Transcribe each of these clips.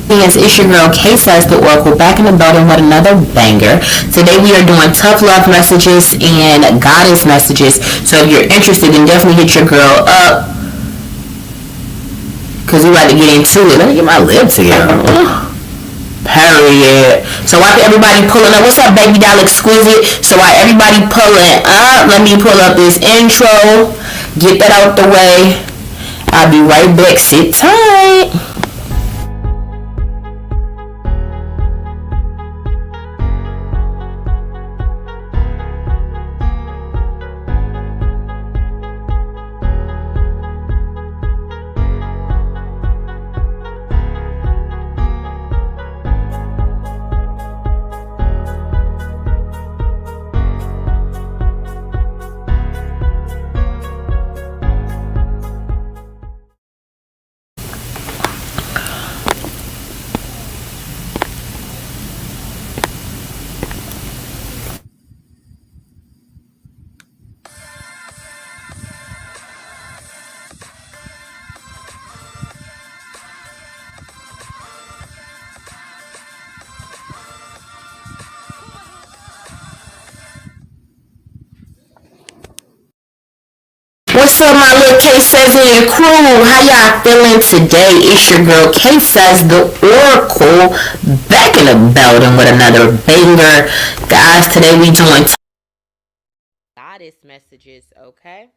It's your girl K says the Oracle back in the building with another banger. Today we are doing tough love messages and goddess messages. So if you're interested, then definitely hit your girl up because we about to get into it. Let me get my lip together. Period. So while everybody pulling up, what's up, baby doll exquisite? So while everybody pulling up, let me pull up this intro. Get that out the way. I'll be right back. Sit tight. What's up, my little K says and crew? How y'all feeling today? It's your girl K says the Oracle back in the building with another banger. Guys, today we doing goddess messages, okay?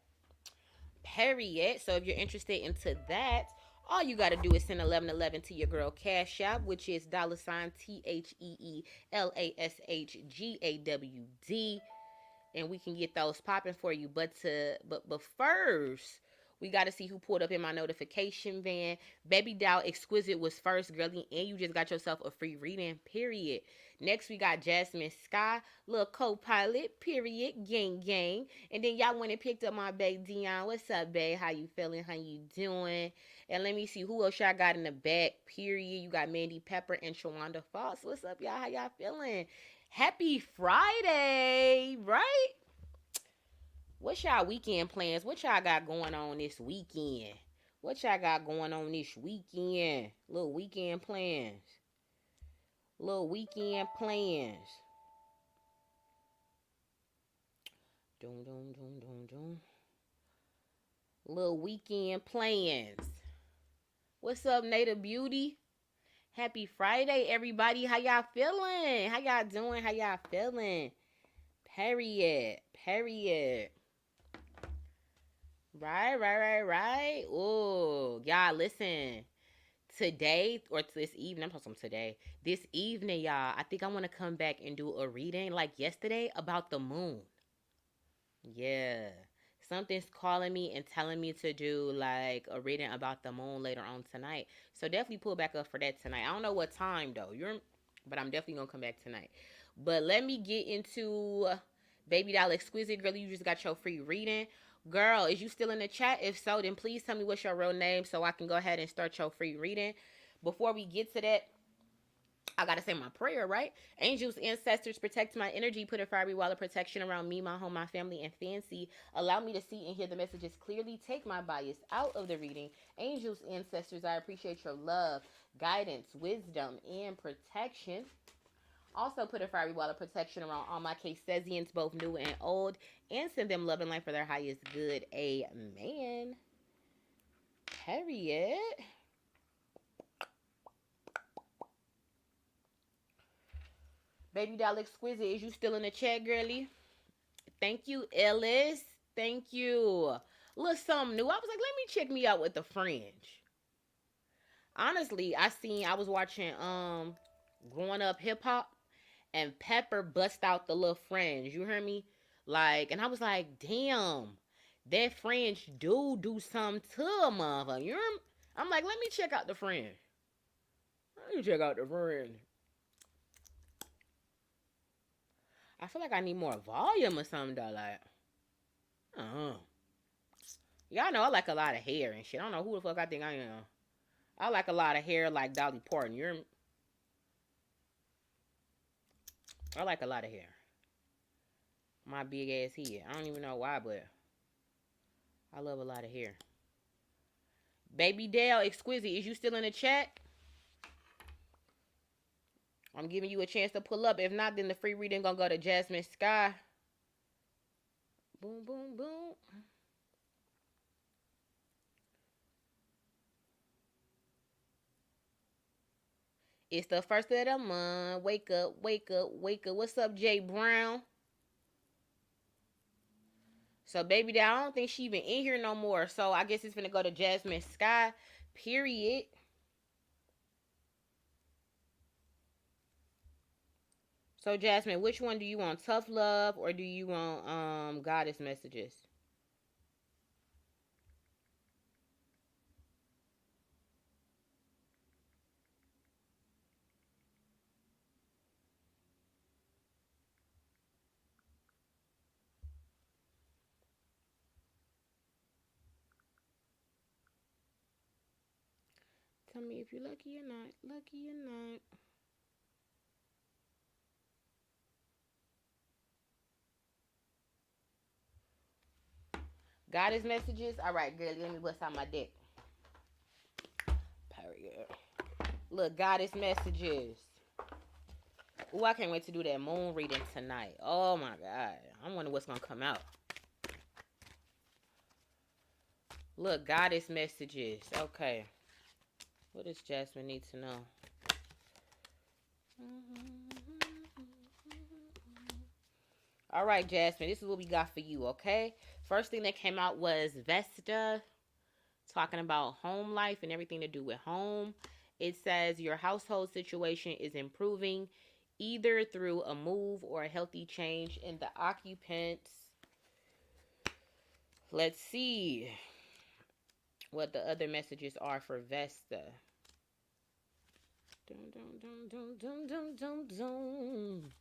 Period. So if you're interested into that, all you got to do is send 1111 to your girl CASHAPP, which is $Theelashgawd, and we can get those popping for you. But first, we got to see who pulled up in my notification van. Baby Doll Exquisite was first, girlie, and you just got yourself a free reading, period. Next, we got Jasmine Sky, little co-pilot, period, gang, gang. And then y'all went and picked up my babe, Devon. What's up, babe? How you feeling? How you doing? And let me see who else y'all got in the back, period. You got Mandy Pepper and Shawanda Fox. What's up, y'all? How y'all feeling? Happy Friday, right? What's y'all weekend plans? What y'all got going on this weekend? What y'all got going on this weekend? Little weekend plans. Little weekend plans. Doom, doom, doom, doom, doom. Little weekend plans. What's up, Native Beauty? Happy Friday, everybody. How y'all feeling? How y'all doing? How y'all feeling? Period. Period. Right. Oh, y'all, listen. Today, or this evening, I'm talking today. This evening, y'all, I think I want to come back and do a reading like yesterday about the moon. Yeah. Something's calling me and telling me to do like a reading about the moon later on tonight. So definitely pull back up for that tonight. I don't know what time though. But I'm definitely gonna come back tonight. But let me get into Baby Doll Exquisite. Girl, you just got your free reading. Girl, is you still in the chat? If so, then please tell me what's your real name so I can go ahead and start your free reading. Before we get to that, I gotta say my prayer, right? Angels, ancestors, protect my energy, put a fiery wall of protection around me, my home, my family, and fancy. Allow me to see and hear the messages clearly. Take my bias out of the reading. Angels, ancestors, I appreciate your love, guidance, wisdom, and protection. Also put a fiery wall of protection around all my K-Sesians, both new and old, and send them love and light for their highest good. Amen. Period. Baby Doll Exquisite, is you still in the chat, girly? Thank you, Ellis. Thank you. Little something new. I was like, let me check me out with the fringe. Honestly, I was watching Growing Up Hip Hop, and Pepper bust out the little fringe. You hear me? Like, and I was like, damn, that fringe do something to a motherfucker. You hear me? I'm like, let me check out the fringe. Let me check out the fringe. I feel like I need more volume or something though. Like, y'all know I like a lot of hair and shit. I don't know who the fuck I think I am. I like a lot of hair like Dolly Parton. I like a lot of hair. My big ass head. I don't even know why, but I love a lot of hair. Baby Dale Exquisite, is you still in the chat? I'm giving you a chance to pull up. If not, then the free reading gonna go to Jasmine Sky. Boom, boom, boom. It's the first of the month. Wake up, wake up, wake up. What's up, Jay Brown? So, baby, that I don't think she even in here no more. So, I guess it's gonna go to Jasmine Sky. Period. So, Jasmine, which one do you want? Tough love or do you want goddess messages? Tell me if you're lucky or not. Lucky or not. Goddess messages. All right, girl. Let me bust out my deck. Period. Look, goddess messages. Ooh, I can't wait to do that moon reading tonight. Oh my god. I wonder what's gonna come out. Look, goddess messages. Okay. What does Jasmine need to know? All right, Jasmine. This is what we got for you, okay? First thing that came out was Vesta, talking about home life and everything to do with home. It says your household situation is improving either through a move or a healthy change in the occupants. Let's see what the other messages are for Vesta. Dun, dun, dun, dun, dun, dun, dun.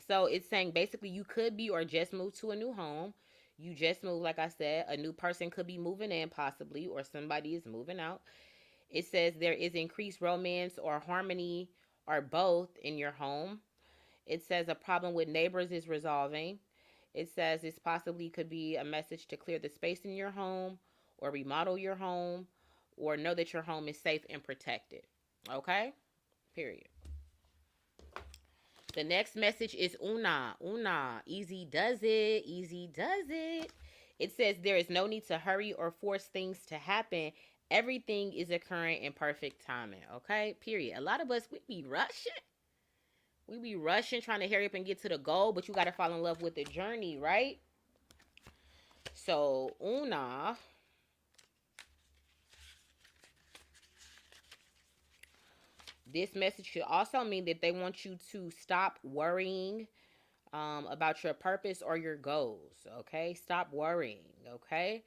So it's saying basically you could be or just moved to a new home. You just moved, like I said. A new person could be moving in possibly, or somebody is moving out. It says there is increased romance or harmony or both in your home. It says a problem with neighbors is resolving. It says this possibly could be a message to clear the space in your home or remodel your home or know that your home is safe and protected. Okay? Period. The next message is Una. Una. Easy does it. Easy does it. It says there is no need to hurry or force things to happen. Everything is occurring in perfect timing. Okay? Period. A lot of us, we be rushing. We be rushing, trying to hurry up and get to the goal, but you got to fall in love with the journey, right? So, Una. This message should also mean that they want you to stop worrying about your purpose or your goals. Okay? Stop worrying. Okay?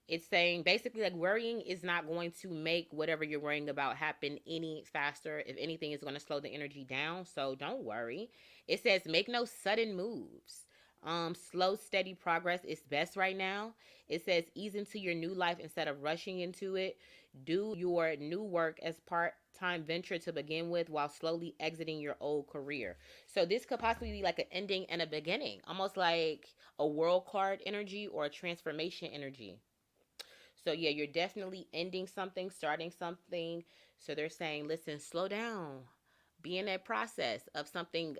It's saying basically like worrying is not going to make whatever you're worrying about happen any faster. If anything, it's going to slow the energy down. So don't worry. It says make no sudden moves. Slow, steady progress is best right now. It says ease into your new life instead of rushing into it. Do your new work as part-time venture to begin with while slowly exiting your old career. So this could possibly be like an ending and a beginning, almost like a world card energy or a transformation energy. So yeah, you're definitely ending something, starting something. So they're saying, listen, slow down. Be in that process of something,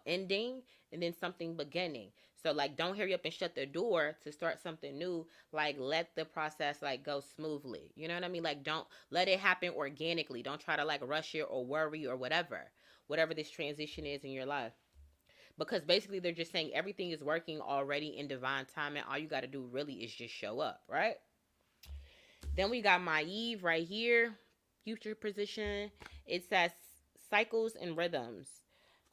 ending and then something beginning. So like don't hurry up and shut the door to start something new. Like let the process like go smoothly. You know what I mean? Like don't let it happen organically. Don't try to like rush it or worry or whatever. Whatever this transition is in your life. Because basically they're just saying everything is working already in divine timing. All you got to do really is just show up, right? Then we got my Eve right here, future position. It says cycles and rhythms.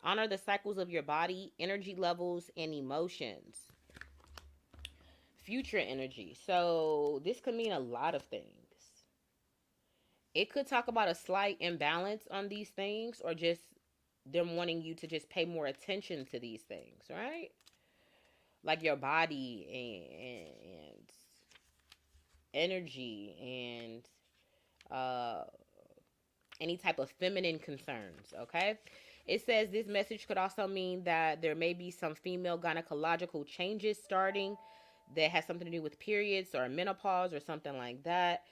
Honor the cycles of your body, energy levels, and emotions. Future energy. So this could mean a lot of things. It could talk about a slight imbalance on these things or just them wanting you to just pay more attention to these things, right? Like your body and energy and any type of feminine concerns, okay? It says this message could also mean that there may be some female gynecological changes starting that has something to do with periods or menopause or something like that.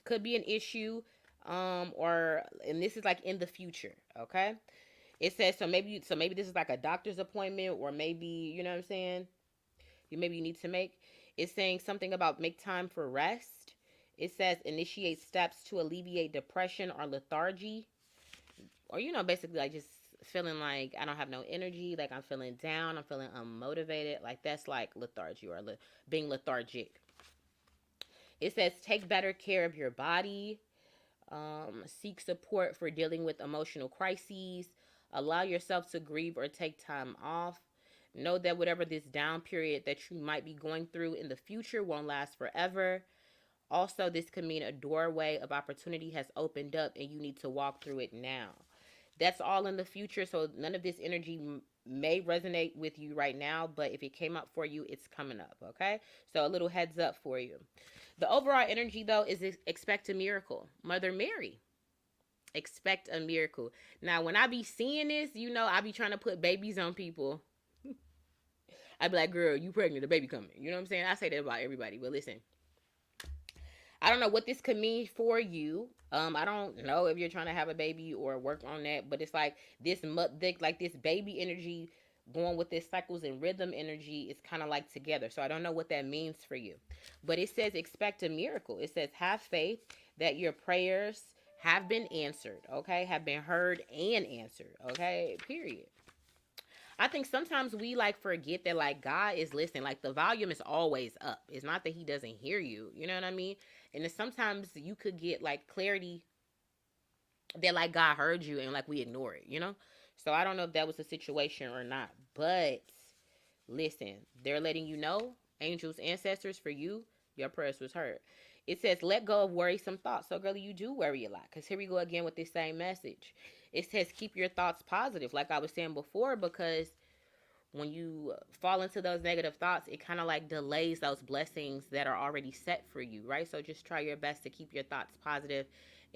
Could be an issue Or and this is like in the future, okay? It says so maybe this is like a doctor's appointment, or maybe, you know what I'm saying, you need to make. It's saying something about make time for rest. It says initiate steps to alleviate depression or lethargy, or basically like just feeling like I don't have no energy, like I'm feeling down, I'm feeling unmotivated, like that's like lethargy or being lethargic. It says take better care of your body. Seek support for dealing with emotional crises. Allow yourself to grieve or take time off. Know that whatever this down period that you might be going through in the future won't last forever. Also, this could mean a doorway of opportunity has opened up and you need to walk through it now. That's all in the future, so none of this energy may resonate with you right now, but if it came up for you, it's coming up, okay? So a little heads up for you. The overall energy, though, is expect a miracle. Mother Mary, expect a miracle. Now, when I be seeing this, I be trying to put babies on people. I be like, girl, you pregnant, the baby coming. You know what I'm saying? I say that about everybody, but listen, I don't know what this could mean for you. I don't know if you're trying to have a baby or work on that, but it's like this baby energy going with this cycles and rhythm energy is kind of like together. So I don't know what that means for you. But it says expect a miracle. It says have faith that your prayers have been answered, okay? Have been heard and answered, okay? Period. I think sometimes we like forget that like God is listening. Like the volume is always up. It's not that he doesn't hear you. You know what I mean? And then sometimes you could get like clarity that like God heard you and like we ignore it. So I don't know if that was a situation or not. But listen, they're letting you know, angels, ancestors, for you, your prayers was heard. It says let go of worrisome thoughts. So girl, you do worry a lot. Because here we go again with this same message. It says keep your thoughts positive, like I was saying before, because when you fall into those negative thoughts, it kind of like delays those blessings that are already set for you, right? So just try your best to keep your thoughts positive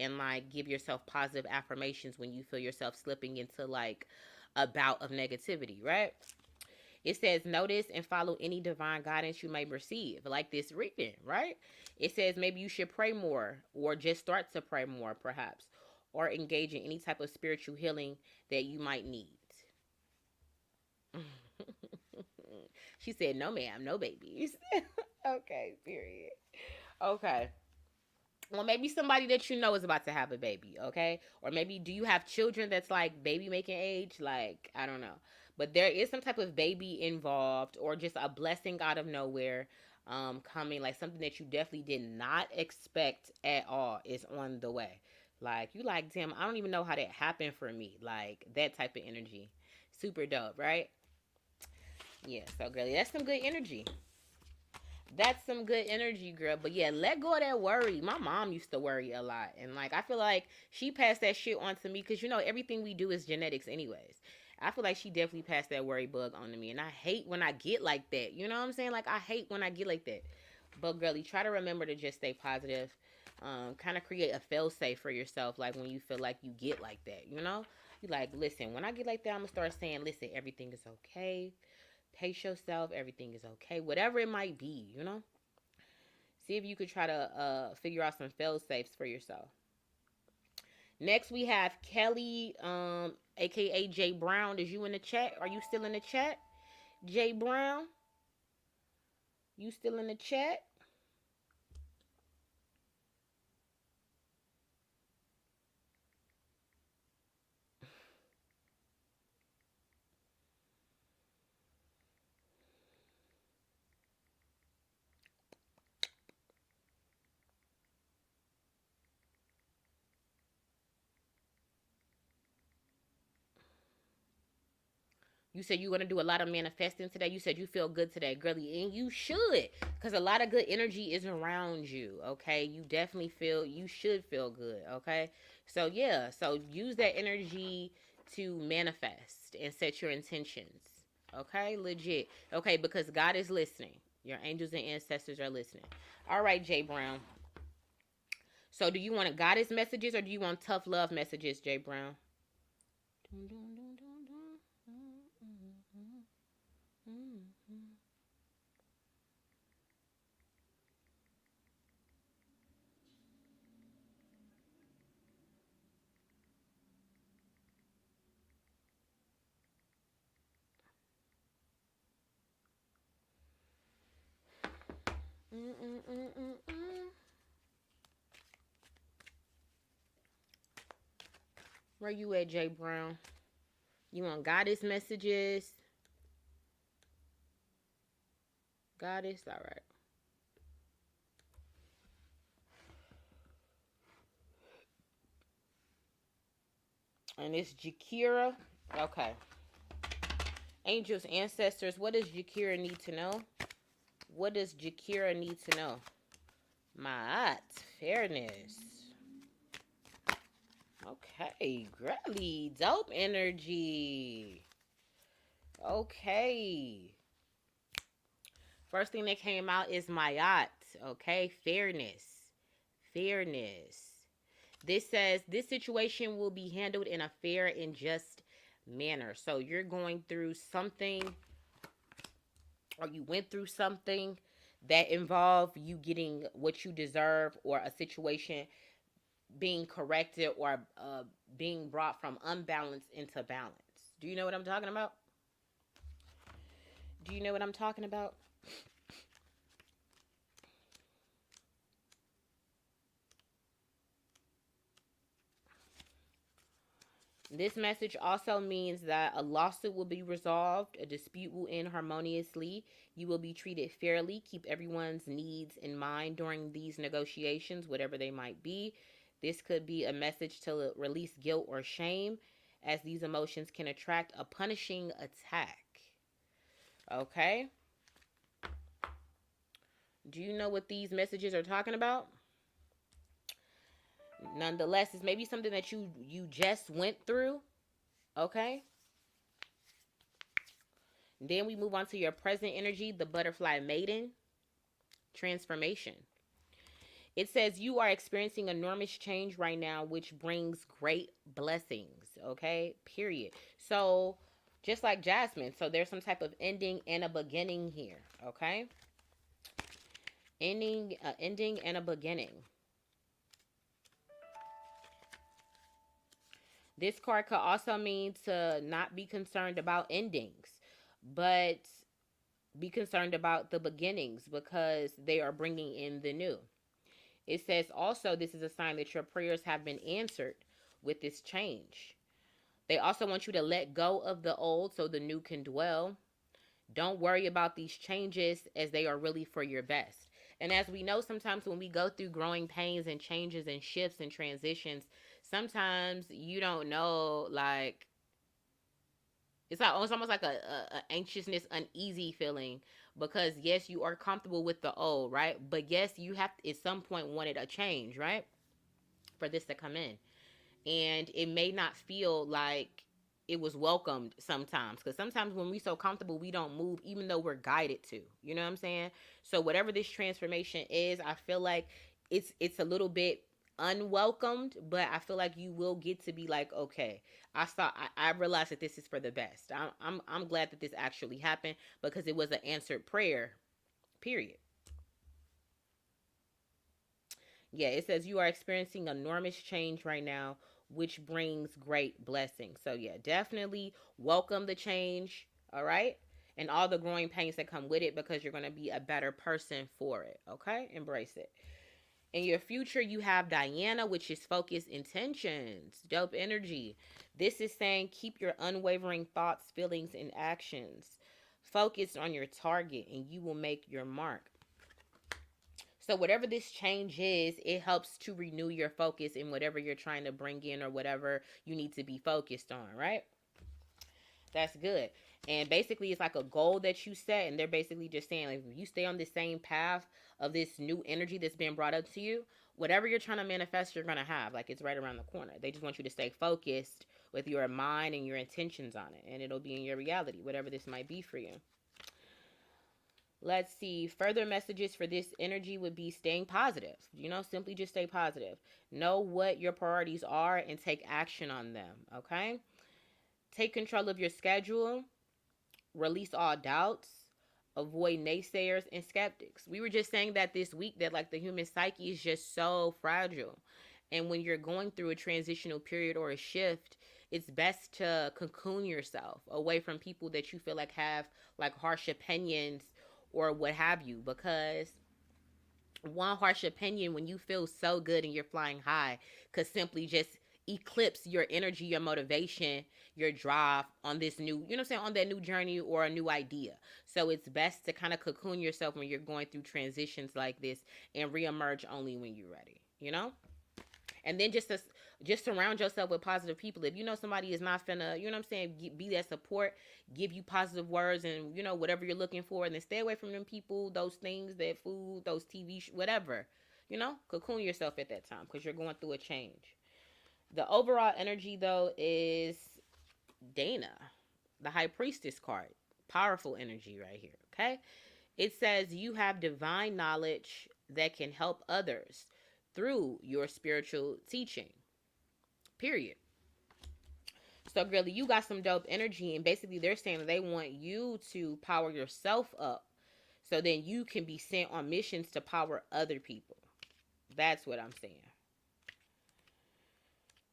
and like give yourself positive affirmations when you feel yourself slipping into like a bout of negativity, right? It says notice and follow any divine guidance you may receive, like this reading, right? It says maybe you should pray more or just start to pray more, perhaps, or engage in any type of spiritual healing that you might need. She said, no, ma'am, no babies. Okay, period. Okay. Well, maybe somebody that you know is about to have a baby, okay? Or maybe do you have children that's like baby making age? Like, I don't know. But there is some type of baby involved or just a blessing out of nowhere coming, like something that you definitely did not expect at all is on the way. Like, you like, damn, I don't even know how that happened for me. Like, that type of energy. Super dope, right? Yeah, so girly, that's some good energy. That's some good energy, girl. But yeah, let go of that worry. My mom used to worry a lot. And like I feel like she passed that shit on to me because everything we do is genetics anyways. I feel like she definitely passed that worry bug on to me. And I hate when I get like that. You know what I'm saying? Like I hate when I get like that. But girly, try to remember to just stay positive. Kind of create a fail safe for yourself, like when you feel like you get like that. You like, listen, when I get like that, I'm gonna start saying, listen, everything is okay. Pace yourself. Everything is okay. Whatever it might be. See if you could try to figure out some fail safes for yourself. Next, we have Kelly, aka Jay Brown. Is you in the chat? Are you still in the chat? Jay Brown? You still in the chat? You said you're going to do a lot of manifesting today. You said you feel good today, girly. And you should. Because a lot of good energy is around you, okay? You should feel good, okay? So, yeah. So, use that energy to manifest and set your intentions, okay? Legit. Okay, because God is listening. Your angels and ancestors are listening. All right, Jay Brown. So, do you want goddess messages or do you want tough love messages, Jay Brown? Dun, dun, dun, dun, dun. Mm-mm-mm-mm-mm. Where you at, Jay Brown? You want goddess messages? Goddess, all right. And it's Jakira. Okay. Angels, ancestors, what does Jakira need to know? What does Jakira need to know? My fairness. Okay, girly, dope energy. Okay. First thing that came out is Mayat. Okay, fairness. Fairness. This says this situation will be handled in a fair and just manner. So you're going through something, or you went through something that involved you getting what you deserve, or a situation being corrected, or being brought from unbalance into balance. Do you know what I'm talking about? Do you know what I'm talking about? This message also means that a lawsuit will be resolved, a dispute will end harmoniously, you will be treated fairly, keep everyone's needs in mind during these negotiations, whatever they might be. This could be a message to release guilt or shame, as these emotions can attract a punishing attack. Okay? Do you know what these messages are talking about? Nonetheless, it's maybe something that you just went through. Okay? Then we move on to your present energy, the butterfly maiden, transformation. It says you are experiencing enormous change right now, which brings great blessings. Okay, period. So, just like Jasmine, so there's some type of ending and a beginning here. Okay, ending and a beginning. This card could also mean to not be concerned about endings, but be concerned about the beginnings, because they are bringing in the new. It says also this is a sign that your prayers have been answered with this change. They also want you to let go of the old so the new can dwell. Don't worry about these changes, as they are really for your best. And as we know, sometimes when we go through growing pains and changes and shifts and transitions, sometimes you don't know, like, it's almost like a anxiousness, uneasy feeling, because yes, you are comfortable with the old, right? But yes, you have to, at some point, wanted a change, right? For this to come in, and it may not feel like it was welcomed sometimes, because sometimes when we so comfortable, we don't move even though we're guided to. You know what I'm saying? So whatever this transformation is, I feel like it's a little bit unwelcomed, but I feel like you will get to be like, okay, I realized that this is for the best. I'm glad that this actually happened, because it was an answered prayer, period. Yeah, it says you are experiencing enormous change right now, which brings great blessings. So, yeah, definitely welcome the change, all right? And all the growing pains that come with it, because you're going to be a better person for it, okay? Embrace it. In your future, you have Diana, which is focused intentions, dope energy. This is saying keep your unwavering thoughts, feelings, and actions focused on your target, and you will make your mark. So whatever this change is, it helps to renew your focus in whatever you're trying to bring in, or whatever you need to be focused on, right? That's good. And basically, it's like a goal that you set, and they're basically just saying, like, if you stay on the same path of this new energy that's being brought up to you, whatever you're trying to manifest, you're going to have. Like, it's right around the corner. They just want you to stay focused with your mind and your intentions on it, and it'll be in your reality, whatever this might be for you. Let's see. Further messages for this energy would be staying positive. Simply just stay positive. Know what your priorities are and take action on them, okay? Take control of your schedule. Release all doubts. Avoid naysayers and skeptics. We were just saying that this week, that like the human psyche is just so fragile. And when you're going through a transitional period or a shift, it's best to cocoon yourself away from people that you feel like have like harsh opinions or what have you, because one harsh opinion when you feel so good and you're flying high could simply just eclipse your energy, your motivation, your drive on this new, you know what I'm saying, on that new journey or a new idea. So it's best to kind of cocoon yourself when you're going through transitions like this and reemerge only when you're ready, you know? And then just surround yourself with positive people. If you know somebody is not finna, you know what I'm saying, be that support, give you positive words and, you know, whatever you're looking for, and then stay away from them people, those things, that food, those whatever. You know, cocoon yourself at that time because you're going through a change. The overall energy, though, is Dana, the High Priestess card. Powerful energy right here, okay? It says you have divine knowledge that can help others through your spiritual teaching. Period. So, girly, you got some dope energy, and basically, they're saying that they want you to power yourself up so then you can be sent on missions to power other people. That's what I'm saying.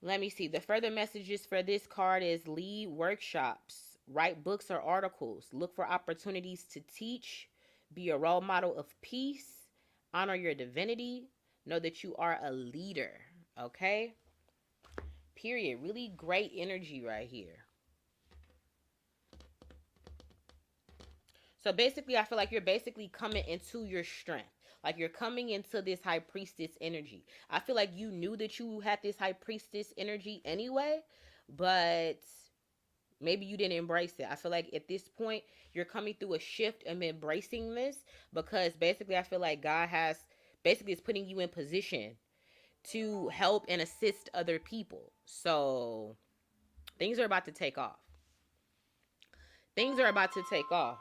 Let me see. The further messages for this card is lead workshops, write books or articles, look for opportunities to teach, be a role model of peace, honor your divinity, know that you are a leader. Okay? Period. Really great energy right here. So basically, I feel like you're basically coming into your strength. Like you're coming into this high priestess energy. I feel like you knew that you had this high priestess energy anyway, but maybe you didn't embrace it. I feel like at this point, you're coming through a shift and embracing this because basically, I feel like God has basically is putting you in position to help and assist other people. So things are about to take off. Things are about to take off.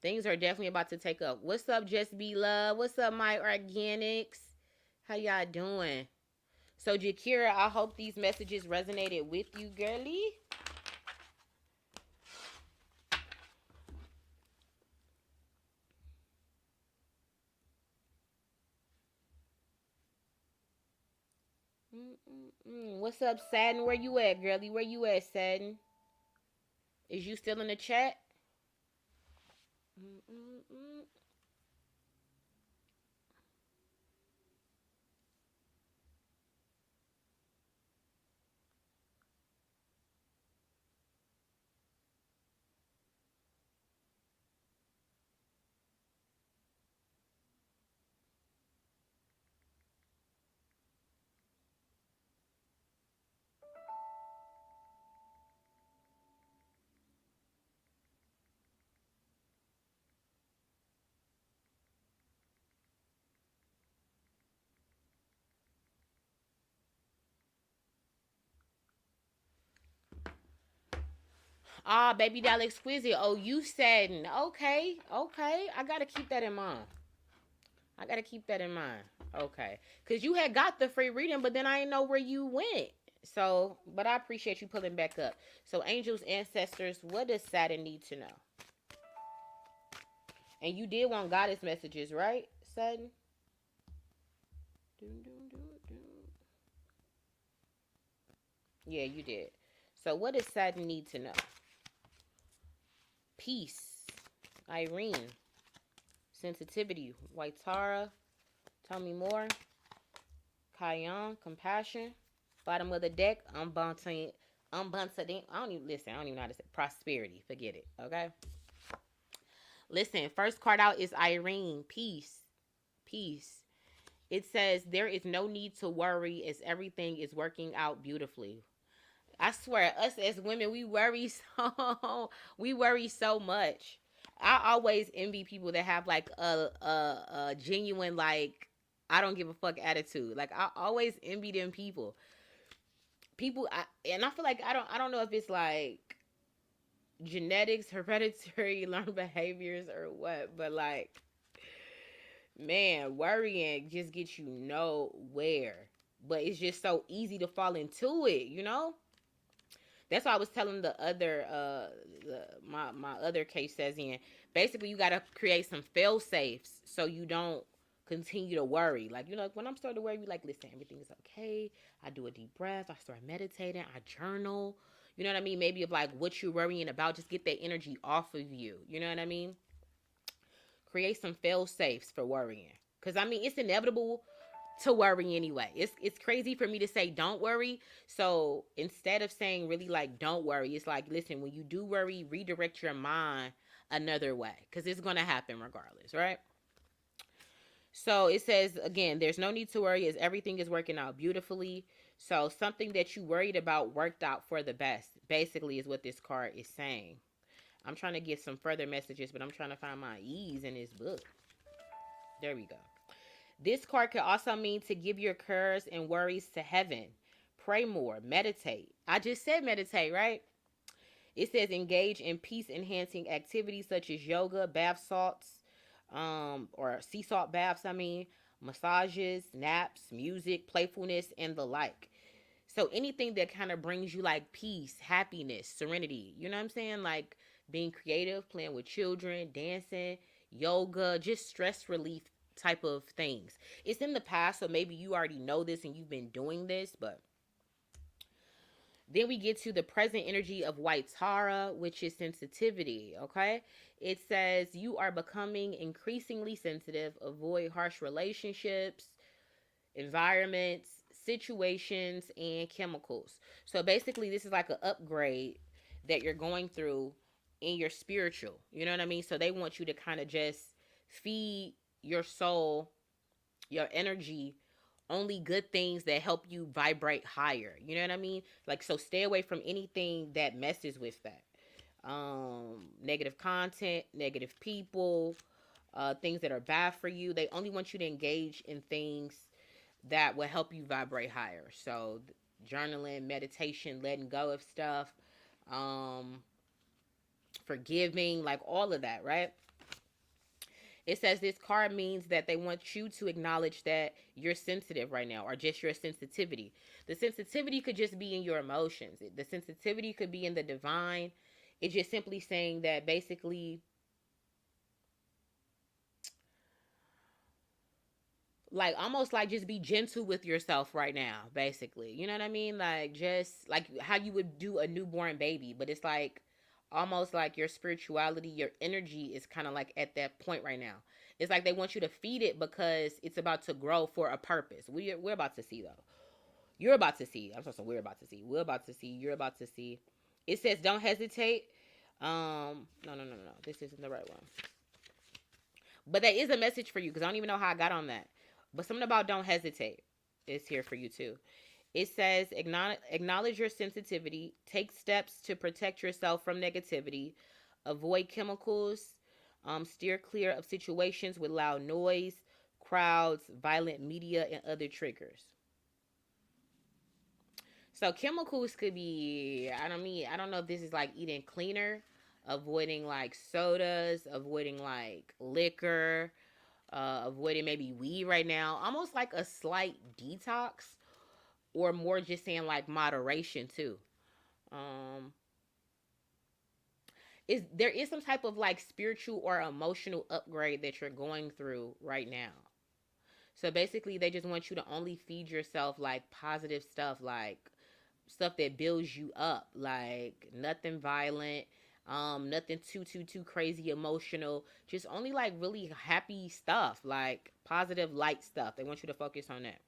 Things are definitely about to take up. What's up, Just Be Love? What's up, my organics? How y'all doing? So, Jakira, I hope these messages resonated with you, girly. What's up, Saturn? Where you at, girly? Where you at, Saturn? Is you still in the chat? Ah, baby doll exquisite. Oh, you Saturn. Okay, okay. I gotta keep that in mind. I gotta keep that in mind. Okay, cause you had got the free reading, but then I didn't know where you went. So, but I appreciate you pulling back up. So, angels, ancestors, what does Saturn need to know? And you did want goddess messages, right, Saturn? Yeah, you did. So, what does Saturn need to know? Peace, Irene, sensitivity, White Tara, tell me more. Kayan, compassion. Bottom of the deck, unbunting. I don't even listen. I don't even know how to say prosperity. Forget it. Okay. Listen. First card out is Irene. Peace. Peace. It says there is no need to worry as everything is working out beautifully. I swear, us as women, we worry so much. I always envy people that have like a genuine like I don't give a fuck attitude. Like I always envy them people. And I feel like I don't know if it's like genetics, hereditary, learned behaviors or what, but like man, worrying just gets you nowhere. But it's just so easy to fall into it, you know? That's why I was telling the other my other case says in basically you gotta create some fail safes so you don't continue to worry. Like, you know, when I'm starting to worry, you like, listen, everything is okay. I do a deep breath, I start meditating, I journal. You know what I mean? Maybe of like what you're worrying about, just get that energy off of you. You know what I mean? Create some fail safes for worrying. Because, I mean, it's inevitable to worry anyway. It's crazy for me to say don't worry. So instead of saying really like don't worry, it's like, listen, when you do worry, redirect your mind another way. Because it's going to happen regardless, right? So it says again, there's no need to worry as everything is working out beautifully. So something that you worried about worked out for the best, basically, is what this card is saying. I'm trying to get some further messages, but I'm trying to find my ease in this book. There we go. This card could also mean to give your cares and worries to heaven. Pray more, meditate. I just said meditate, right? It says engage in peace enhancing activities such as yoga, bath salts, or sea salt baths, I mean, massages, naps, music, playfulness, and the like. So anything that kind of brings you like peace, happiness, serenity, you know what I'm saying? Like being creative, playing with children, dancing, yoga, just stress relief type of things. It's in the past, so maybe you already know this and you've been doing this, but then we get to the present energy of white Tara, which is sensitivity, okay? It says you are becoming increasingly sensitive, avoid harsh relationships, environments, situations, and chemicals. So basically, this is like an upgrade that you're going through in your spiritual. You know what I mean? So they want you to kind of just feed your soul, your energy, only good things that help you vibrate higher. You know what I mean? Like, so stay away from anything that messes with that. Negative content, negative people, things that are bad for you. They only want you to engage in things that will help you vibrate higher. So journaling, meditation, letting go of stuff, forgiving, like all of that, right? It says this card means that they want you to acknowledge that you're sensitive right now, or just your sensitivity. The sensitivity could just be in your emotions. The sensitivity could be in the divine. It's just simply saying that basically, like, almost like just be gentle with yourself right now, basically. You know what I mean? Like, just like how you would do a newborn baby, but it's like almost like your spirituality, your energy is kind of like at that point right now. It's like they want you to feed it because it's about to grow for a purpose. We're about to see though. You're about to see. I'm sorry, we're about to see. We're about to see. You're about to see. It says don't hesitate. No. This isn't the right one. But that is a message for you because I don't even know how I got on that. But something about don't hesitate is here for you too. It says acknowledge your sensitivity, take steps to protect yourself from negativity, avoid chemicals, steer clear of situations with loud noise, crowds, violent media, and other triggers. So chemicals could be, I don't know if this is like eating cleaner, avoiding like sodas, avoiding like liquor, avoiding maybe weed right now, almost like a slight detox, or more just saying like moderation too. Um, is there is some type of like spiritual or emotional upgrade that you're going through right now. So basically, they just want you to only feed yourself like positive stuff, like stuff that builds you up, like nothing violent, nothing too crazy emotional, just only like really happy stuff, like positive light stuff. They want you to focus on that.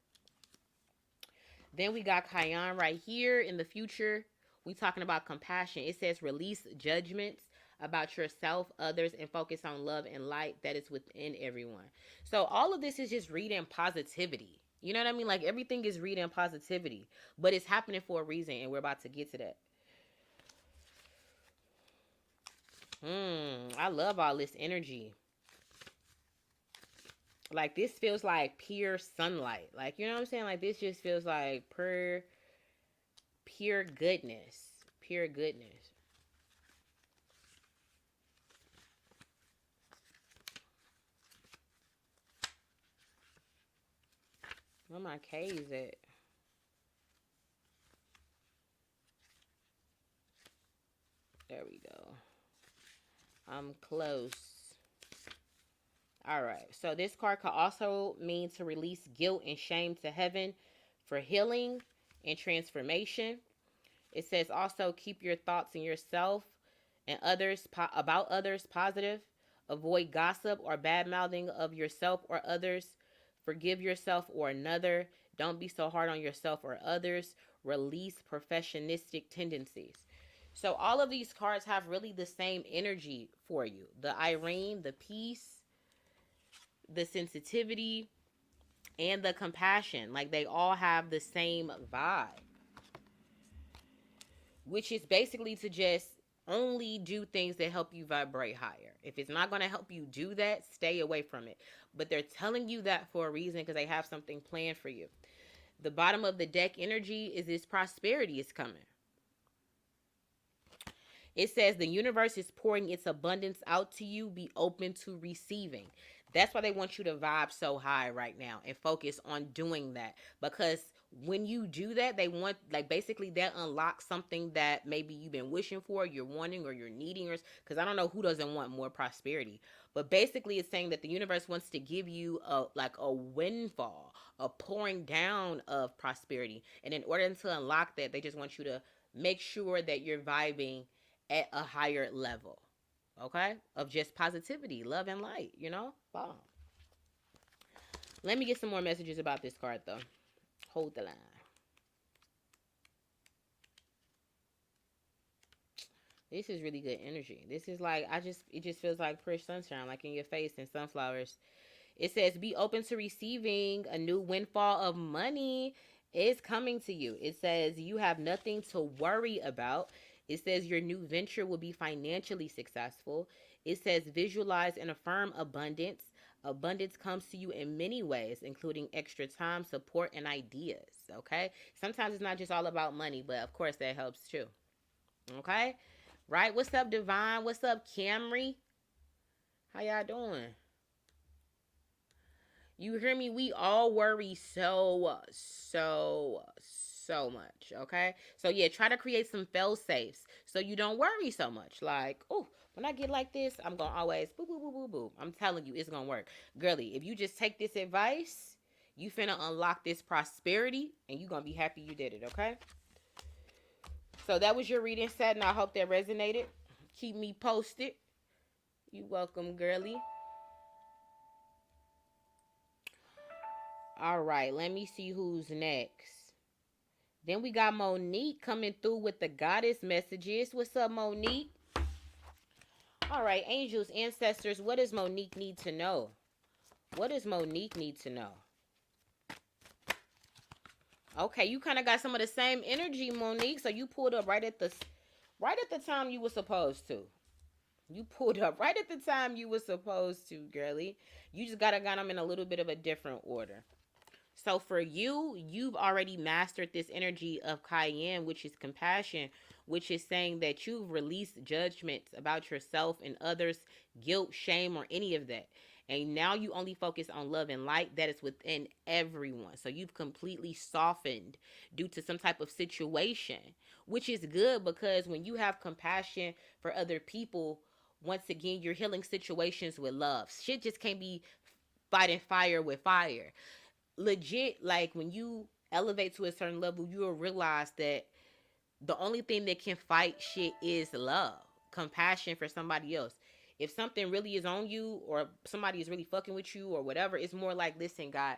Then we got Kayan right here in the future. We talking about compassion. It says release judgments about yourself, others, and focus on love and light that is within everyone. So all of this is just reading positivity. You know what I mean? Like everything is reading positivity, but it's happening for a reason, and we're about to get to that. I love all this energy. Like this feels like pure sunlight. Like, you know what I'm saying? Like this just feels like pure goodness. Pure goodness. Where my K's at? There we go. I'm close. All right. So this card could also mean to release guilt and shame to heaven for healing and transformation. It says also keep your thoughts and yourself and others about others positive. Avoid gossip or bad mouthing of yourself or others. Forgive yourself or another. Don't be so hard on yourself or others. Release perfectionistic tendencies. So all of these cards have really the same energy for you. The Irene, the peace, the sensitivity, and the compassion. Like they all have the same vibe, which is basically to just only do things that help you vibrate higher. If it's not going to help you do that, stay away from it. But they're telling you that for a reason because they have something planned for you. The bottom of the deck energy is this prosperity is coming. It says the universe is pouring its abundance out to you. Be open to receiving. That's why they want you to vibe so high right now and focus on doing that. Because when you do that, they want, like, basically that unlocks something that maybe you've been wishing for, you're wanting, or you're needing, or because I don't know who doesn't want more prosperity. But basically it's saying that the universe wants to give you a windfall, a pouring down of prosperity. And in order to unlock that, they just want you to make sure that you're vibing at a higher level, okay, of just positivity, love, and light, you know. Wow. Let me get some more messages about this card though. Hold the line. This is really good energy. This is like, it just feels like fresh sunshine, like in your face, and sunflowers. It says be open to receiving. A new windfall of money is coming to you. It says you have nothing to worry about. It says your new venture will be financially successful. It says visualize and affirm abundance. Abundance comes to you in many ways, including extra time, support, and ideas. Okay? Sometimes it's not just all about money, but of course that helps too. Okay? Right? What's up, Devon? What's up, Camry? How y'all doing? You hear me? We all worry so much, okay? So yeah, try to create some fail safes so you don't worry so much. Like, oh, when I get like this, I'm gonna always boo boo boo boo boo. I'm telling you, it's gonna work. Girly, if you just take this advice, you finna unlock this prosperity and you gonna be happy you did it, okay? So that was your reading set, and I hope that resonated. Keep me posted. You welcome, girly. All right, let me see who's next. Then we got Monique coming through with the goddess messages. What's up, Monique? All right, angels, ancestors, what does Monique need to know? What does Monique need to know? Okay, you kind of got some of the same energy, Monique. So you pulled up right at the time you were supposed to. You pulled up right at the time you were supposed to, girly. You just gotta got them in a little bit of a different order. So for you, you've already mastered this energy of Cayenne, which is compassion, which is saying that you've released judgments about yourself and others, guilt, shame, or any of that. And now you only focus on love and light that is within everyone. So you've completely softened due to some type of situation, which is good because when you have compassion for other people, once again, you're healing situations with love. Shit just can't be fighting fire with fire. Legit, like when you elevate to a certain level, you will realize that the only thing that can fight shit is love, compassion for somebody else. If something really is on you, or somebody is really fucking with you, or whatever, it's more like, listen, God,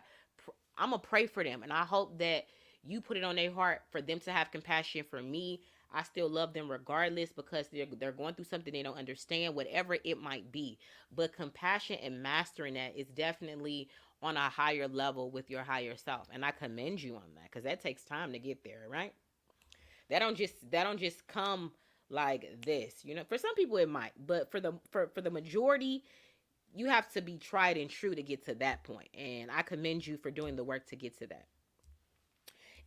I'm gonna pray for them, and I hope that you put it on their heart for them to have compassion for me. I still love them regardless because they're going through something they don't understand, whatever it might be. But compassion and mastering that is definitely on a higher level with your higher self, and I commend you on that because that takes time to get there, right? That don't just come like this, you know. For some people it might, but for the majority, you have to be tried and true to get to that point, and I commend you for doing the work to get to that.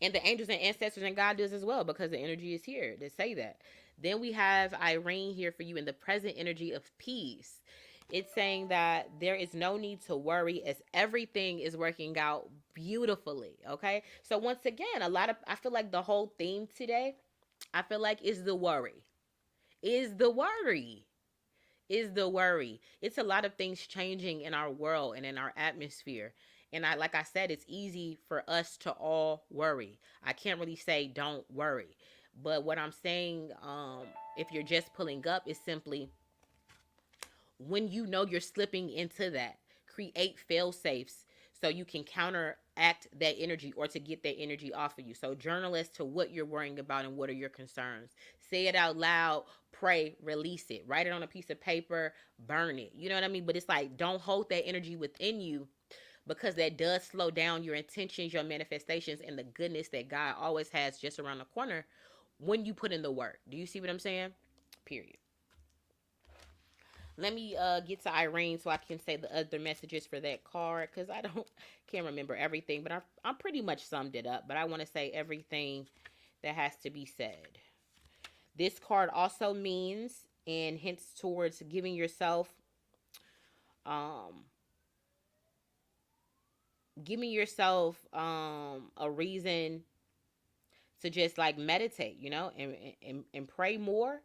And the angels and ancestors and God does as well, because the energy is here to say that. Then we have Irene here for you in the present energy of peace. It's saying that there is no need to worry as everything is working out beautifully. Okay. So once again, I feel like the whole theme today, I feel like is the worry. Is the worry. Is the worry. It's a lot of things changing in our world and in our atmosphere. And like I said, it's easy for us to all worry. I can't really say don't worry. But what I'm saying, if you're just pulling up, is simply when you know you're slipping into that, create fail safes so you can counteract that energy or to get that energy off of you. So journal as to what you're worrying about and what are your concerns. Say it out loud, pray, release it. Write it on a piece of paper, burn it. You know what I mean? But it's like, don't hold that energy within you, because that does slow down your intentions, your manifestations, and the goodness that God always has just around the corner when you put in the work. Do you see what I'm saying? Period. Let me get to Irene so I can say the other messages for that card, because I don't can't remember everything, but I'm pretty much summed it up. But I want to say everything that has to be said. This card also means and hints towards um giving yourself a reason to just like meditate, and pray more,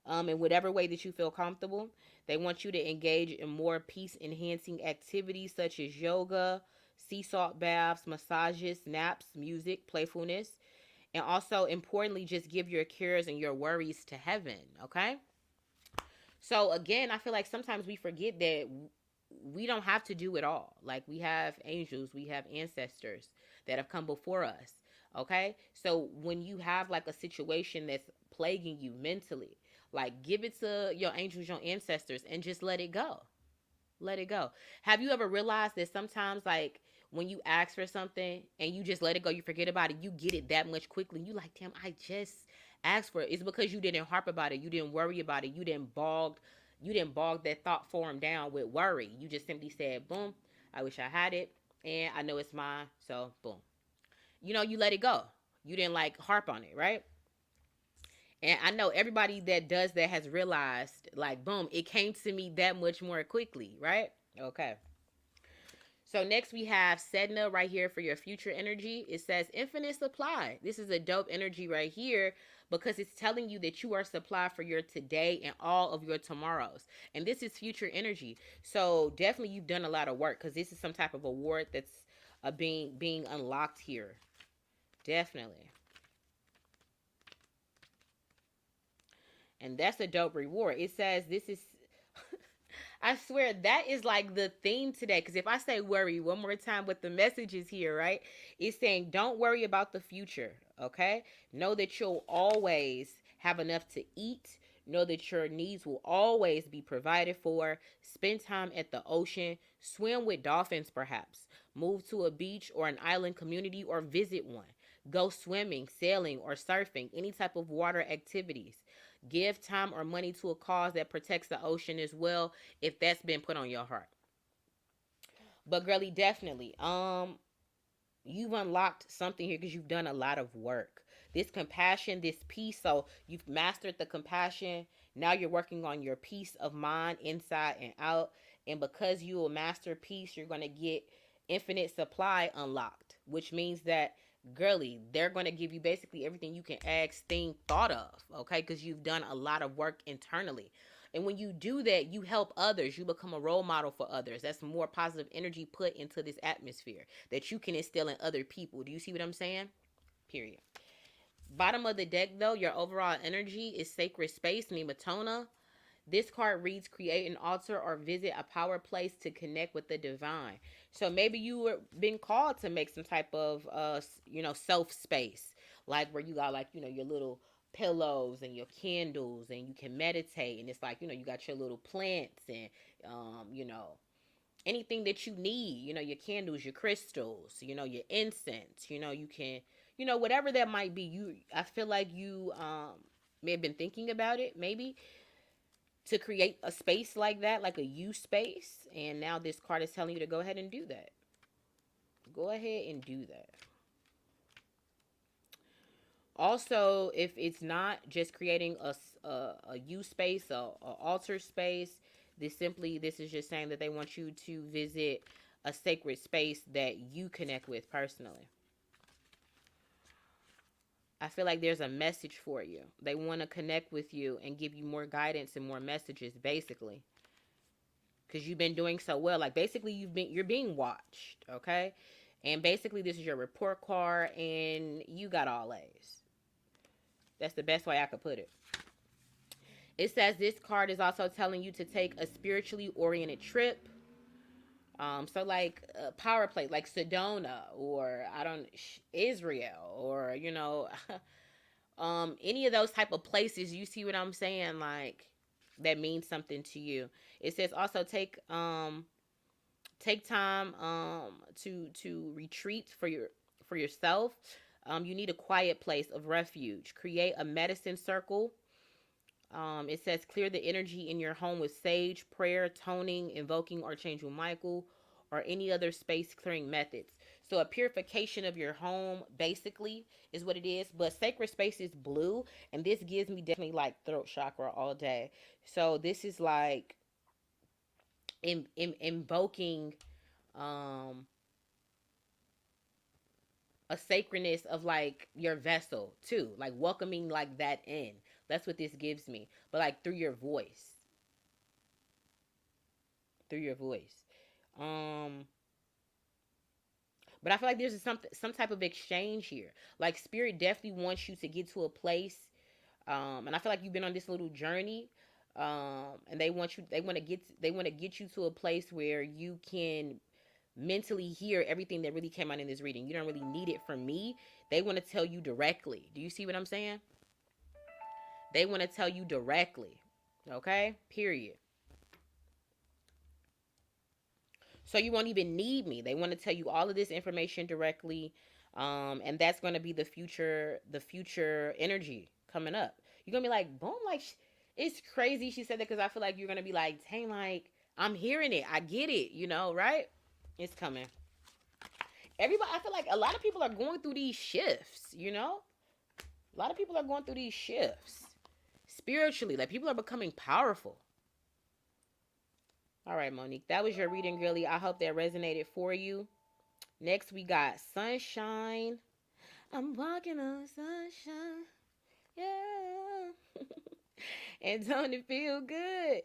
in whatever way that you feel comfortable. They want you to engage in more peace enhancing activities such as yoga, sea salt baths, massages, naps, music, playfulness, and also importantly, just give your cares and your worries to heaven. Okay. So again, I feel like sometimes we forget that we don't have to do it all. Like, we have angels, we have ancestors that have come before us. Okay? So when you have like a situation that's plaguing you mentally, like, give it to your angels, your ancestors, and just let it go. Let it go. Have you ever realized that sometimes, like, when you ask for something and you just let it go, you forget about it, you get it that much quickly. You like, damn, I just asked for it. It's because you didn't harp about it. You didn't worry about it. You didn't bog that thought form down with worry. You just simply said, boom, I wish I had it, and I know it's mine, so boom. You let it go. You didn't like harp on it, right? And I know everybody that does that has realized, like, boom, it came to me that much more quickly, right? Okay. So next we have Sedna right here for your future energy. It says infinite supply. This is a dope energy right here because it's telling you that you are supplied for your today and all of your tomorrows. And this is future energy. So definitely you've done a lot of work, because this is some type of award that's being unlocked here. Definitely. And that's a dope reward. It says this is I swear that is like the theme today. Because if I say worry one more time with the messages here, right? It's saying don't worry about the future, okay? Know that you'll always have enough to eat. Know that your needs will always be provided for. Spend time at the ocean. Swim with dolphins, perhaps. Move to a beach or an island community or visit one. Go swimming, sailing, or surfing, any type of water activities. Give time or money to a cause that protects the ocean as well, if that's been put on your heart. But girly, definitely, you've unlocked something here because you've done a lot of work. This compassion, this peace. So you've mastered the compassion. Now you're working on your peace of mind, inside and out. And because you will master peace, you're going to get infinite supply unlocked, which means that, girly, they're going to give you basically everything you can ask, think, thought of, okay? Because you've done a lot of work internally. And when you do that, you help others. You become a role model for others. That's more positive energy put into this atmosphere that you can instill in other people. Do you see what I'm saying? Period. Bottom of the deck, though, your overall energy is sacred space, Nematona. This card reads create an altar or visit a power place to connect with the divine. So maybe you were being called to make some type of self space, like where you got like, your little pillows and your candles, and you can meditate, and it's like, you got your little plants and anything that you need, your candles, your crystals, your incense, you can, whatever that might be. I feel like you may have been thinking about it, maybe to create a space like that, like a you space. And now this card is telling you to go ahead and do that. Go ahead and do that. Also, if it's not just creating a you space, a altar space, this is just saying that they want you to visit a sacred space that you connect with personally. I feel like there's a message for you. They want to connect with you and give you more guidance and more messages, basically. Because you've been doing so well. Like, basically, you're being watched, okay? And basically, this is your report card, and you got all A's. That's the best way I could put it. It says this card is also telling you to take a spiritually oriented trip. So like power play, like Sedona, or I don't Israel, or any of those type of places. You see what I'm saying? Like that means something to you. It says also take time to retreat for yourself. You need a quiet place of refuge. Create a medicine circle. It says clear the energy in your home with sage, prayer, toning, invoking, or changing Michael, or any other space clearing methods. So a purification of your home basically is what it is. But sacred space is blue, and this gives me definitely like throat chakra all day. So this is like invoking um a sacredness of like your vessel too, like welcoming like that in. That's what this gives me, but like through your voice, through your voice. um but I feel like there's some type of exchange here. Like spirit definitely wants you to get to a place, and I feel like you've been on this little journey, and they want to get you to a place where you can mentally hear everything that really came out in this reading. You don't really need it from me. They want to tell you directly. Do you see what I'm saying? They want to tell you directly. Okay? Period. So you won't even need me. They want to tell you all of this information directly. And that's going to be the future energy coming up. You're going to be like, boom, like, it's crazy she said that, because I feel like you're going to be like, dang, like, I'm hearing it. I get it, right? It's coming. Everybody, I feel like a lot of people are going through these shifts. A lot of people are going through these shifts spiritually. Like, people are becoming powerful. All right, Monique, that was your reading, girly. I hope that resonated for you. Next, we got Sunshine. I'm walking on sunshine. Yeah. And don't it feel good?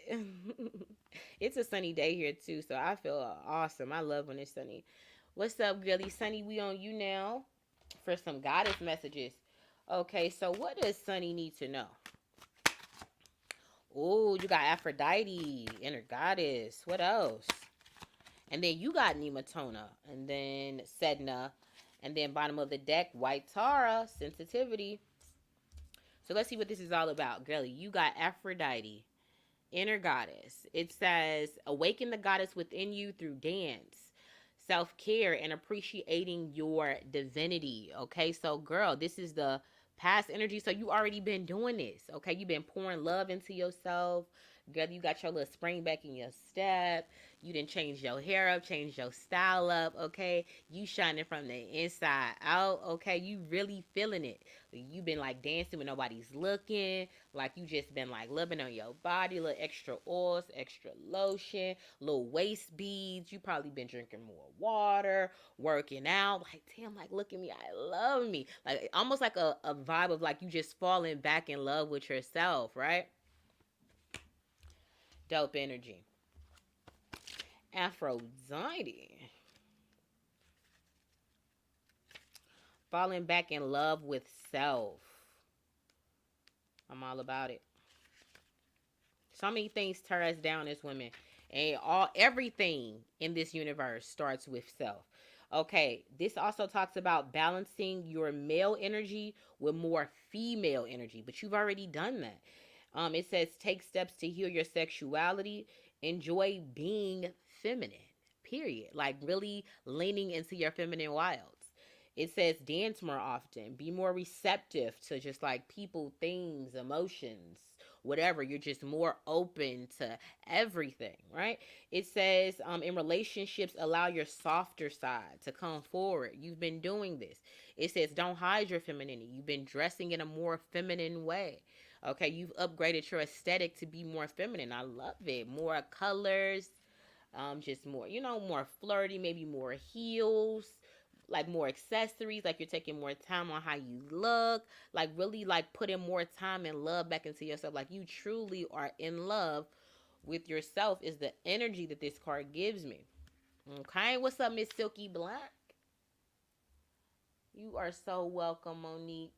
It's a sunny day here, too, so I feel awesome. I love when it's sunny. What's up, girly? Sunny, we on you now for some goddess messages. Okay, so what does Sunny need to know? Oh, you got Aphrodite, inner goddess. What else? And then you got Nematona. And then Sedna. And then bottom of the deck, White Tara, sensitivity. So let's see what this is all about. Girlie, you got Aphrodite, inner goddess. It says, awaken the goddess within you through dance, self-care, and appreciating your divinity. Okay, so girl, this is the past energy. So you already been doing this. Okay, you've been pouring love into yourself. Girl, you got your little spring back in your step. You didn't change your hair up, change your style up. Okay, you shining from the inside out. Okay, you really feeling it. You been like dancing when nobody's looking. Like you just been like loving on your body. Little extra oils, extra lotion, little waist beads. You probably been drinking more water, working out. Like, damn, like look at me. I love me. Like almost like a vibe of like you just falling back in love with yourself, right? Dope energy. Aphrodite. Falling back in love with self. I'm all about it. So many things tear us down as women. And everything in this universe starts with self. Okay, this also talks about balancing your male energy with more female energy, but you've already done that. It says take steps to heal your sexuality, enjoy being feminine, period. Like really leaning into your feminine wilds. It says dance more often, be more receptive to just like people, things, emotions, whatever. You're just more open to everything, right? It says in relationships, allow your softer side to come forward. You've been doing this. It says don't hide your femininity. You've been dressing in a more feminine way. Okay, you've upgraded your aesthetic to be more feminine. I love it. More colors, just more, more flirty, maybe more heels, like more accessories, like you're taking more time on how you look, like really like putting more time and love back into yourself. Like you truly are in love with yourself is the energy that this card gives me. Okay, what's up, Miss Silky Black? You are so welcome, Monique.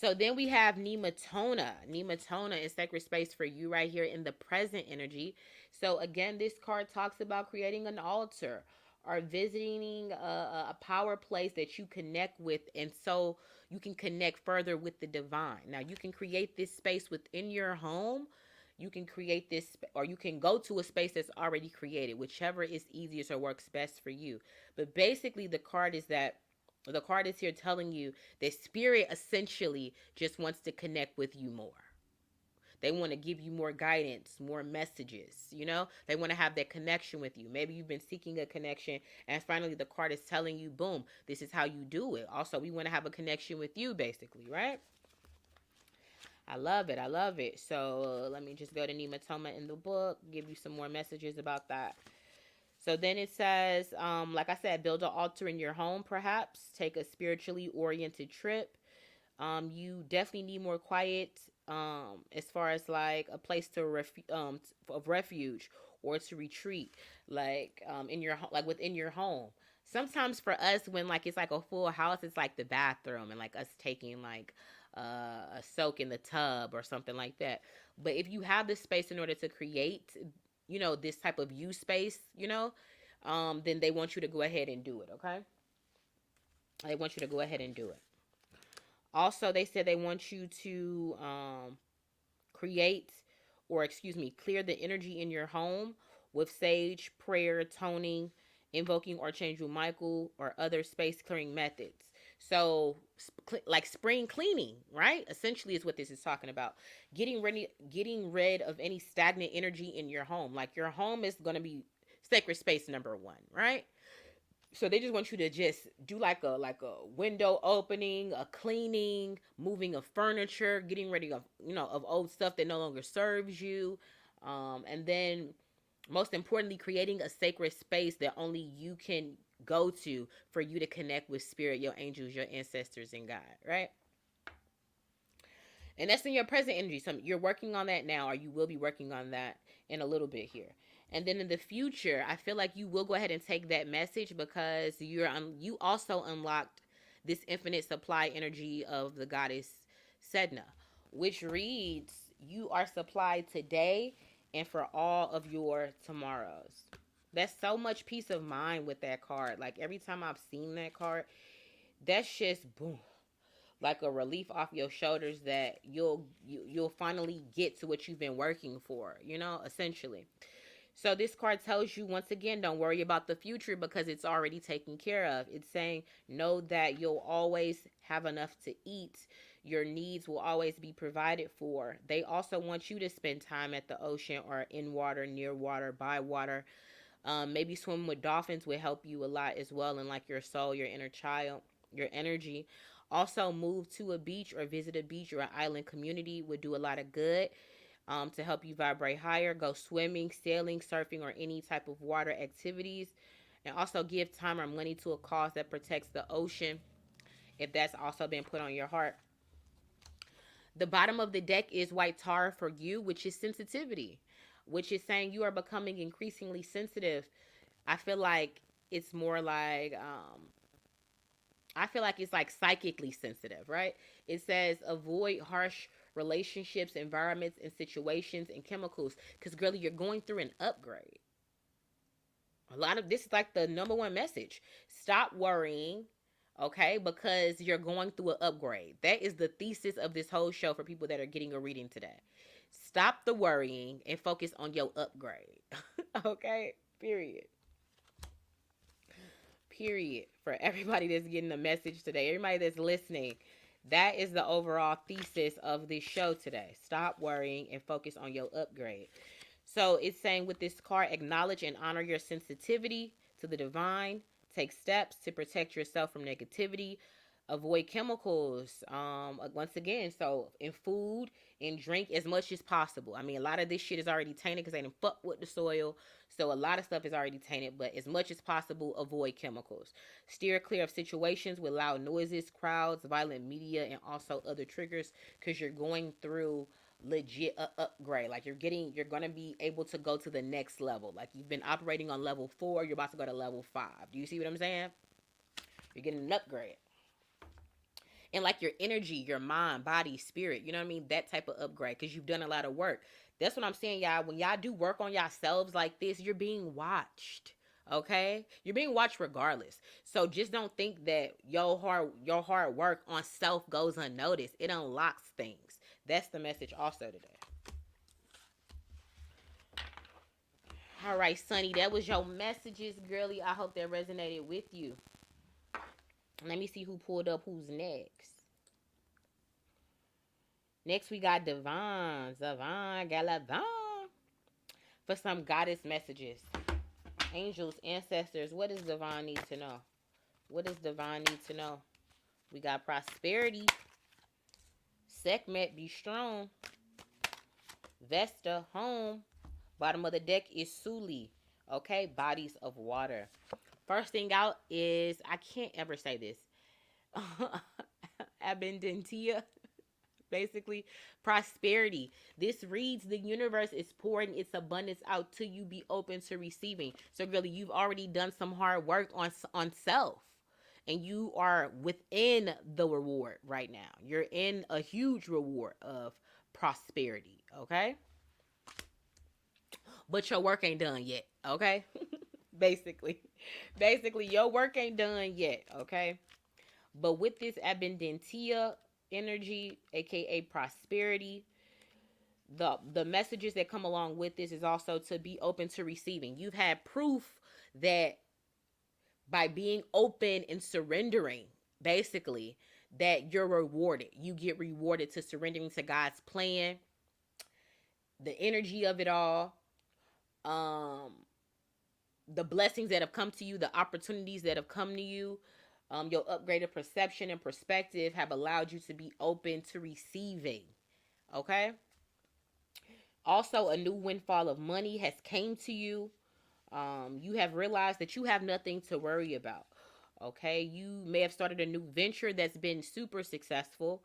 So then we have Nematona. Nematona is sacred space for you right here in the present energy. So again, this card talks about creating an altar or visiting a power place that you connect with, and so you can connect further with the divine. Now you can create this space within your home. You can create this, or you can go to a space that's already created, whichever is easiest or works best for you. But basically, the card is here telling you that spirit essentially just wants to connect with you more. They want to give you more guidance, more messages, you know? They want to have that connection with you. Maybe you've been seeking a connection, and finally the card is telling you, boom, this is how you do it. Also, we want to have a connection with you, basically, right? I love it. I love it. So let me just go to Nematoma in the book, give you some more messages about that. So then it says, like I said, build an altar in your home, perhaps. Take a spiritually oriented trip. You definitely need more quiet, as far as like a place of refuge or to retreat, like in your like within your home. Sometimes for us, when like it's like a full house, it's like the bathroom and like us taking like a soak in the tub or something like that. But if you have the space in order to create, this type of use space, then they want you to go ahead and do it. Okay, they want you to go ahead and do it. Also, they said they want you to create, or excuse me, clear the energy in your home with sage, prayer, toning, invoking Archangel Michael, or other space clearing methods. So, like spring cleaning, right? Essentially, is what this is talking about. Getting rid of any stagnant energy in your home. Like your home is going to be sacred space number one, right? So they just want you to just do like a window opening, a cleaning, moving of furniture, getting rid of of old stuff that no longer serves you, and then most importantly, creating a sacred space that only you can go to for you to connect with spirit, your angels, your ancestors, and God, right? And that's in your present energy. So you're working on that now, or you will be working on that in a little bit here. And then in the future, I feel like you will go ahead and take that message because you also unlocked this infinite supply energy of the goddess Sedna, which reads, "You are supplied today and for all of your tomorrows." That's so much peace of mind with that card. Like every time I've seen that card, that's just boom, like a relief off your shoulders that you'll finally get to what you've been working for, essentially. So this card tells you once again, don't worry about the future because it's already taken care of. It's saying know that you'll always have enough to eat. Your needs will always be provided for. They also want you to spend time at the ocean or in water, near water, by water. Maybe swim with dolphins would help you a lot as well, and like your soul, your inner child, your energy. Also, move to a beach or visit a beach or an island community would do a lot of good, to help you vibrate higher. Go swimming, sailing, surfing, or any type of water activities. And also give time or money to a cause that protects the ocean if that's also been put on your heart. The bottom of the deck is white tar for you, which is sensitivity, which is saying you are becoming increasingly sensitive. I feel like it's more like I feel like it's like psychically sensitive, right? It says avoid harsh relationships, environments, and situations and chemicals. Because, girlie, you're going through an upgrade. A lot of this is like the number one message. Stop worrying, okay? Because you're going through an upgrade. That is the thesis of this whole show for people that are getting a reading today. Stop the worrying and focus on your upgrade. Okay? Period. Period. For everybody that's getting the message today, everybody that's listening, that is the overall thesis of this show today. Stop worrying and focus on your upgrade. So it's saying with this card, acknowledge and honor your sensitivity to the divine. Take steps to protect yourself from negativity. Avoid chemicals. Once again, so in food and drink as much as possible. I mean, a lot of this shit is already tainted because they didn't fuck with the soil. So a lot of stuff is already tainted, but as much as possible, avoid chemicals. Steer clear of situations with loud noises, crowds, violent media, and also other triggers because you're going through legit upgrade. Like you're gonna be able to go to the next level. Like you've been operating on level 4, you're about to go to level 5. Do you see what I'm saying? You're getting an upgrade. and like your energy, your mind, body, spirit, you know what I mean? That type of upgrade, because you've done a lot of work. That's what I'm saying, y'all. When y'all do work on yourselves like this, you're being watched. Okay, you're being watched regardless. So just don't think that your hard work on self goes unnoticed. It unlocks things. That's the message also today. All right, Sunny, that was your messages, girly. I hope that resonated with you. Let me see who pulled up. Who's next? Next, we got Devon. Devon Galavon for some goddess messages. Angels, ancestors, what does Devon need to know? What does Devon need to know? We got prosperity. Sekhmet, be strong. Vesta, home. Bottom of the deck is Suli. Okay, bodies of water. First thing out is, I can't ever say this. Abundantia. Basically, prosperity. This reads the universe is pouring its abundance out to you. Be open to receiving. So really, you've already done some hard work on self, and you are within the reward right now. You're in a huge reward of prosperity. Okay, but your work ain't done yet. Okay, basically, your work ain't done yet. Okay, but with this abundantia energy, aka prosperity, the messages that come along with this is also to be open to receiving. You've had proof that by being open and surrendering, basically, that you're rewarded. You get rewarded to surrendering to God's plan, the energy of it all, the blessings that have come to you, the opportunities that have come to you. Your upgraded perception and perspective have allowed you to be open to receiving. Okay. Also, a new windfall of money has came to you. You have realized that you have nothing to worry about. Okay. You may have started a new venture that's been super successful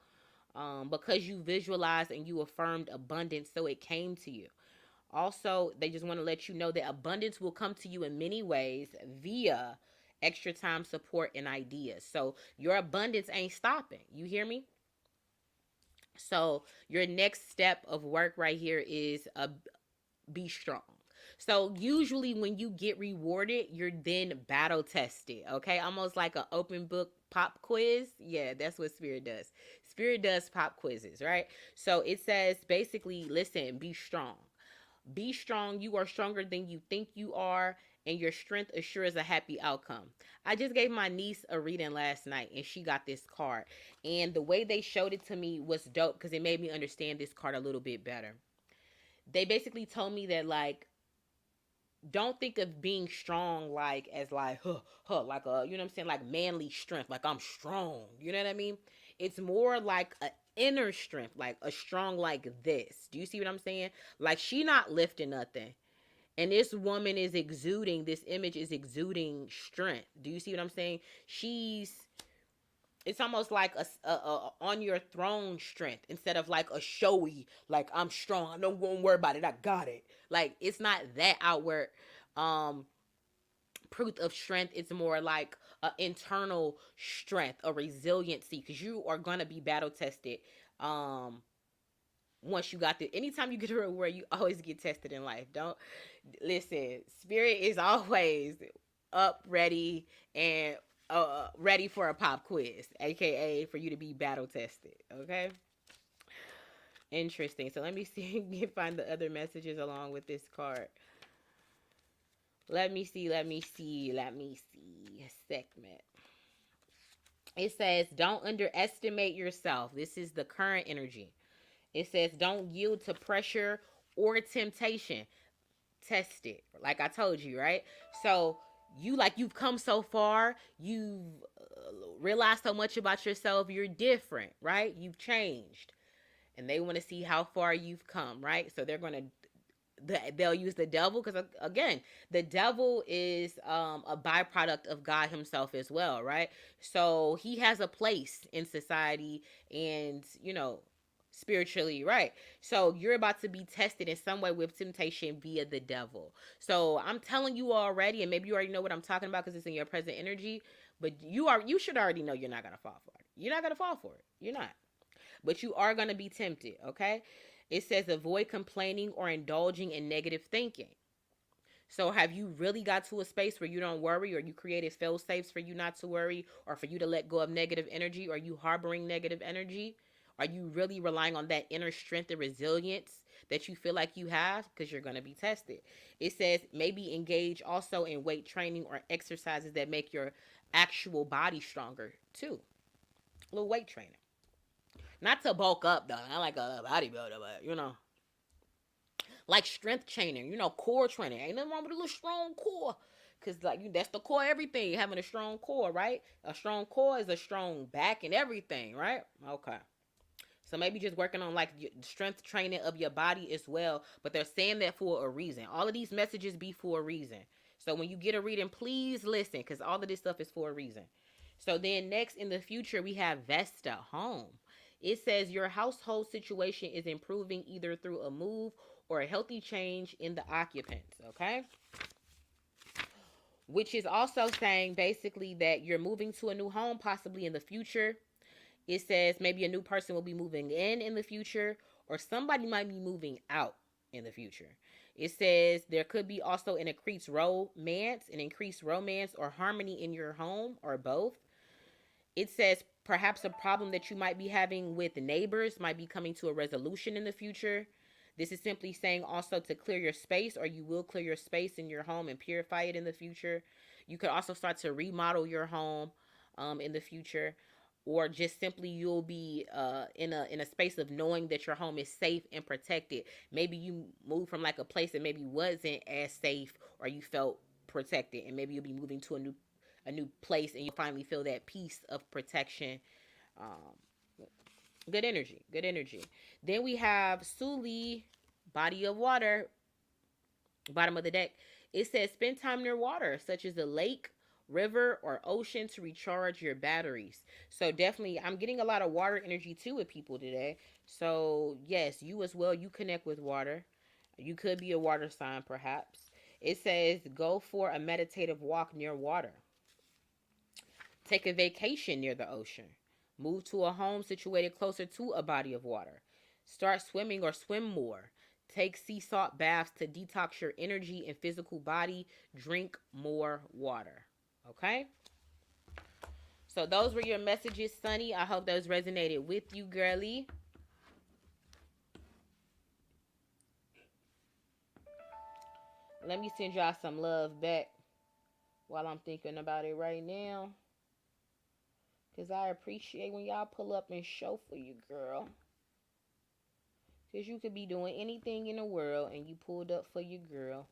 because you visualized and you affirmed abundance, so it came to you. Also, they just want to let you know that abundance will come to you in many ways via extra time, support, and ideas. So your abundance ain't stopping. You hear me? So your next step of work right here is be strong. So usually when you get rewarded, you're then battle tested. Okay, almost like an open book pop quiz. Yeah, that's what Spirit does. Spirit does pop quizzes, right? So it says basically, listen, be strong. Be strong. You are stronger than you think you are, and your strength assures a happy outcome. I just gave my niece a reading last night, and she got this card. And the way they showed it to me was dope because it made me understand this card a little bit better. They basically told me that, like, don't think of being strong like as like like a, you know what I'm saying, like manly strength, like I'm strong, you know what I mean? It's more like a inner strength, like a strong like this. Do you see what I'm saying? Like she not lifting nothing, and this woman is exuding, this image is exuding strength. Do you see what I'm saying? It's almost like a on your throne strength instead of like a showy, like I'm strong, I don't worry about it, I got it. Like it's not that outward um proof of strength. It's more like an internal strength, a resiliency, because you are gonna be battle tested. Once you got the, anytime you get to a reward, you always get tested in life. Don't listen. Spirit is always up, ready, and ready for a pop quiz, aka for you to be battle tested. Okay. Interesting. So let me see if we can find the other messages along with this card. Let me see. Segment. It says, don't underestimate yourself. This is the current energy. It says, don't yield to pressure or temptation. Test it. Like I told you, right? So you've come so far. You've realized so much about yourself. You're different, right? You've changed. And they want to see how far you've come, right? So they'll use the devil because, again, the devil is a byproduct of God himself as well, right? So he has a place in society and, spiritually, right? So you're about to be tested in some way with temptation via the devil. So I'm telling you already, and maybe you already know what I'm talking about because it's in your present energy, but you should already know you're not going to fall for it. You're not going to fall for it. You're not. But you are going to be tempted, okay? It says avoid complaining or indulging in negative thinking. So have you really got to a space where you don't worry, or you created fail safes for you not to worry, or for you to let go of negative energy? Or are you harboring negative energy? Are you really relying on that inner strength and resilience that you feel like you have? Because you're going to be tested. It says maybe engage also in weight training or exercises that make your actual body stronger too. A little weight training. Not to bulk up though. Not like a bodybuilder, but like strength training, core training. Ain't nothing wrong with a little strong core. Cause that's the core of everything. Having a strong core, right? A strong core is a strong back and everything, right? Okay. So maybe just working on like strength training of your body as well. But they're saying that for a reason. All of these messages be for a reason. So when you get a reading, please listen, because all of this stuff is for a reason. So then next in the future, we have Vesta home. It says your household situation is improving either through a move or a healthy change in the occupants, okay? Which is also saying basically that you're moving to a new home possibly in the future. It says maybe a new person will be moving in the future, or somebody might be moving out in the future. It says there could be also an increased romance or harmony in your home, or both. It says perhaps a problem that you might be having with neighbors might be coming to a resolution in the future. This is simply saying also to clear your space, or you will clear your space in your home and purify it in the future. You could also start to remodel your home in the future, or just simply you'll be in a space of knowing that your home is safe and protected. Maybe you moved from like a place that maybe wasn't as safe, or you felt protected, and maybe you'll be moving to a new place, and you finally feel that peace of protection. Good energy. Good energy. Then we have Suli, body of water, bottom of the deck. It says spend time near water, such as a lake, river, or ocean, to recharge your batteries. So definitely, I'm getting a lot of water energy too with people today. So yes, you as well, you connect with water. You could be a water sign perhaps. It says go for a meditative walk near water. Take a vacation near the ocean. Move to a home situated closer to a body of water. Start swimming or swim more. Take sea salt baths to detox your energy and physical body. Drink more water. Okay? So those were your messages, Sunny. I hope those resonated with you, girly. Let me send y'all some love back while I'm thinking about it right now. Because I appreciate when y'all pull up and show for you, girl. Because you could be doing anything in the world and you pulled up for your girl.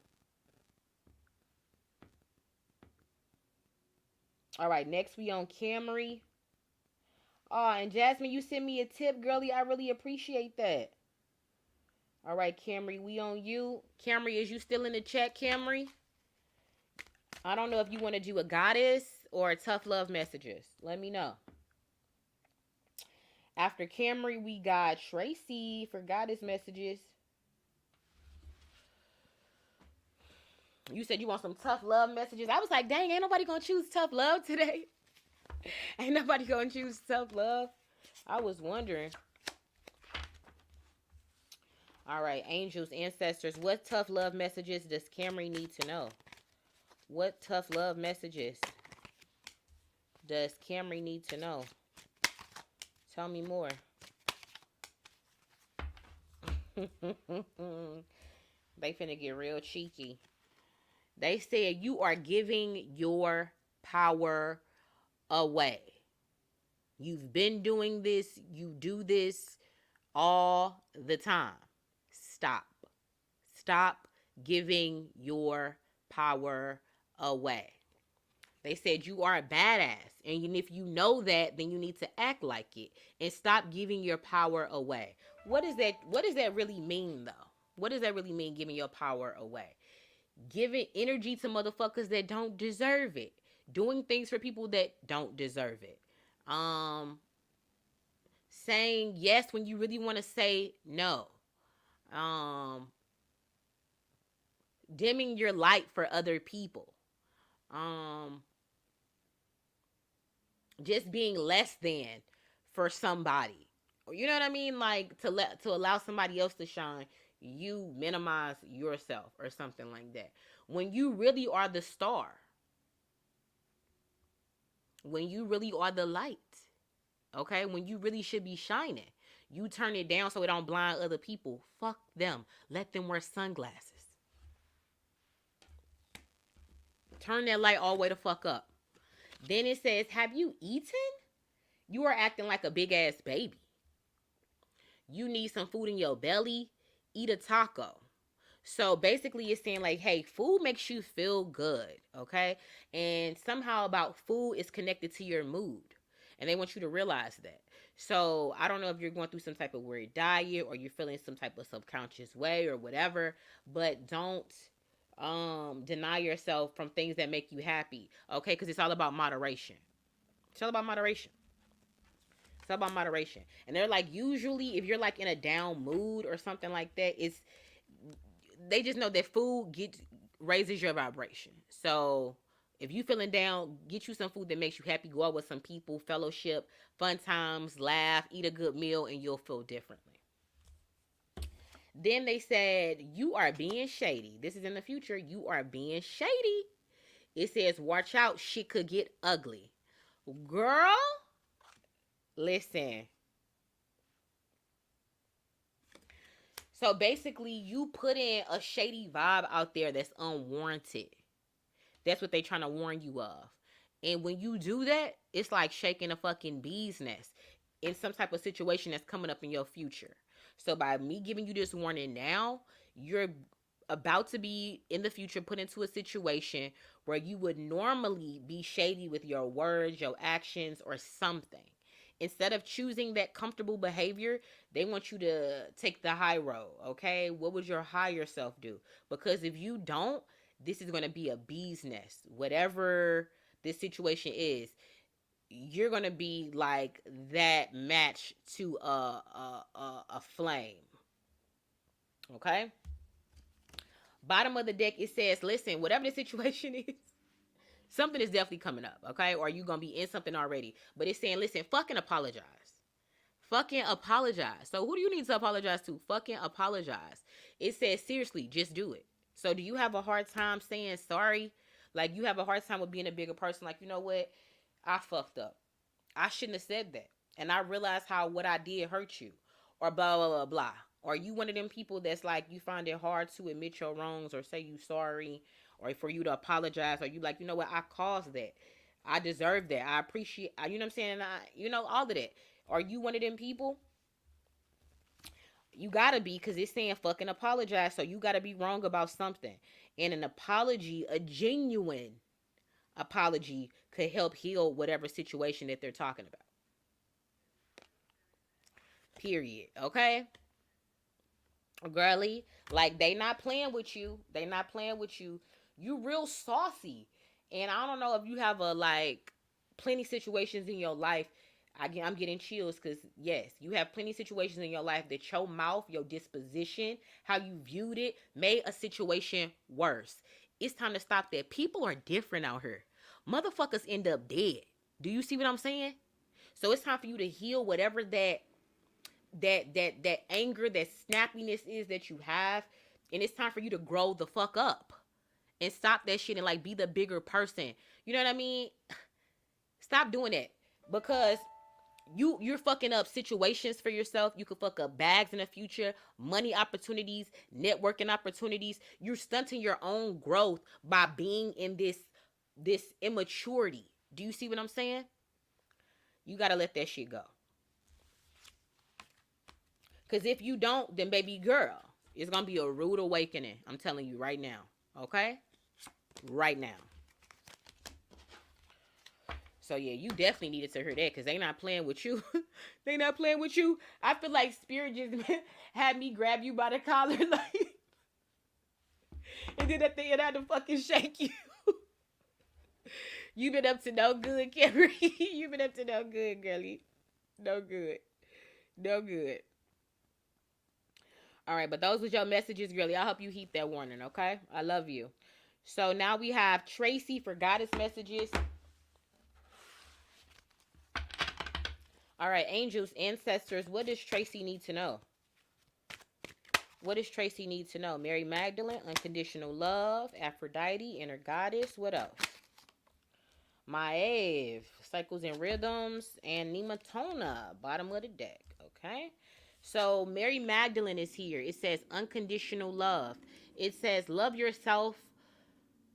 All right, next we on Camry. Oh, and Jasmine, you sent me a tip, girlie. I really appreciate that. All right, Camry, we on you. Camry, is you still in the chat, Camry? I don't know if you want to do a goddess or a tough love messages. Let me know. After Camry, we got Tracy for goddess messages. You said you want some tough love messages. I was like, dang, ain't nobody gonna choose tough love today. Ain't nobody gonna choose tough love. I was wondering. All right, angels, ancestors, what tough love messages does Camry need to know? What tough love messages does Camry need to know? Tell me more. They finna get real cheeky. They said you are giving your power away. You've been doing this. You do this all the time. Stop. Stop giving your power away. They said you are a badass. And if you know that, then you need to act like it. And stop giving your power away. What does that really mean, though? What does that really mean, giving your power away? Giving energy to motherfuckers that don't deserve it. Doing things for people that don't deserve it. Saying yes when you really want to say no. Dimming your light for other people. Just being less than for somebody. You know what I mean? Like to allow somebody else to shine, you minimize yourself or something like that. When you really are the star, when you really are the light, okay? When you really should be shining, you turn it down so it don't blind other people. Fuck them. Let them wear sunglasses. Turn that light all the way the fuck up. Then it says, have you eaten? You are acting like a big ass baby. You need some food in your belly. Eat a taco. So basically it's saying like, hey, food makes you feel good, okay? And somehow about food is connected to your mood. And they want you to realize that. So I don't know if you're going through some type of weird diet or you're feeling some type of subconscious way or whatever, but don't deny yourself from things that make you happy, okay? Because it's all about moderation. It's all about moderation. It's all about moderation. And they're like, usually if you're like in a down mood or something like that, they just know that food raises your vibration. So if you feeling down, get you some food that makes you happy. Go out with some people, fellowship, fun times, laugh, eat a good meal, and you'll feel differently. Then they said, you are being shady. This is in the future. You are being shady. It says, watch out. Shit could get ugly. Girl, listen. So basically, you put in a shady vibe out there that's unwarranted. That's what they trying to warn you of. And when you do that, it's like shaking a fucking bee's nest in some type of situation that's coming up in your future. So by me giving you this warning now, you're about to be in the future put into a situation where you would normally be shady with your words, your actions, or something. Instead of choosing that comfortable behavior, they want you to take the high road, okay? What would your higher self do? Because if you don't, this is going to be a bee's nest. Whatever this situation is, you're going to be like that match to a flame. Okay? Bottom of the deck, it says, listen, whatever the situation is, something is definitely coming up, okay? Or you going to be in something already. But it's saying, listen, fucking apologize. Fucking apologize. So who do you need to apologize to? Fucking apologize. It says, seriously, just do it. So do you have a hard time saying sorry? Like, you have a hard time with being a bigger person. Like, you know what? I fucked up. I shouldn't have said that. And I realized how what I did hurt you. Or blah, blah, blah, blah. Or you one of them people that's like, you find it hard to admit your wrongs or say you sorry. Or for you to apologize. Or you like, you know what? I caused that. I deserve that. I appreciate, you know what I'm saying? All of that. Are you one of them people? You gotta be, because it's saying fucking apologize. So you gotta be wrong about something. And an apology, a genuine apology, could help heal whatever situation that they're talking about. Period. Okay? Girly, like, they not playing with you. They not playing with you. You real saucy. And I don't know if you have plenty situations in your life. I'm getting chills because, yes, you have plenty of situations in your life that your mouth, your disposition, how you viewed it, made a situation worse. It's time to stop that. People are different out here. Motherfuckers end up dead. Do you see what I'm saying? So it's time for you to heal whatever that anger, that snappiness is that you have. And it's time for you to grow the fuck up. And stop that shit and be the bigger person. You know what I mean? Stop doing that. Because you're fucking up situations for yourself. You could fuck up bags in the future, money opportunities, networking opportunities. You're stunting your own growth by being in this immaturity. Do you see what I'm saying? You gotta let that shit go. Because if you don't, then baby girl, it's gonna be a rude awakening. I'm telling you right now. Okay? Right now. So, yeah, you definitely needed to hear that because they not playing with you. They not playing with you. I feel like Spirit just had me grab you by the collar, and then at the end I had to fucking shake you. You been up to no good, Camry. You been up to no good, girlie. No good. No good. All right, but those was your messages, girlie. I hope you heed that warning, okay? I love you. So now we have Tracy for goddess messages. All right, angels, ancestors, what does Tracy need to know? What does Tracy need to know? Mary Magdalene, unconditional love, Aphrodite, inner goddess. What else? Maeve, cycles and rhythms, and Nematona, bottom of the deck. Okay. So Mary Magdalene is here. It says unconditional love. It says love yourself,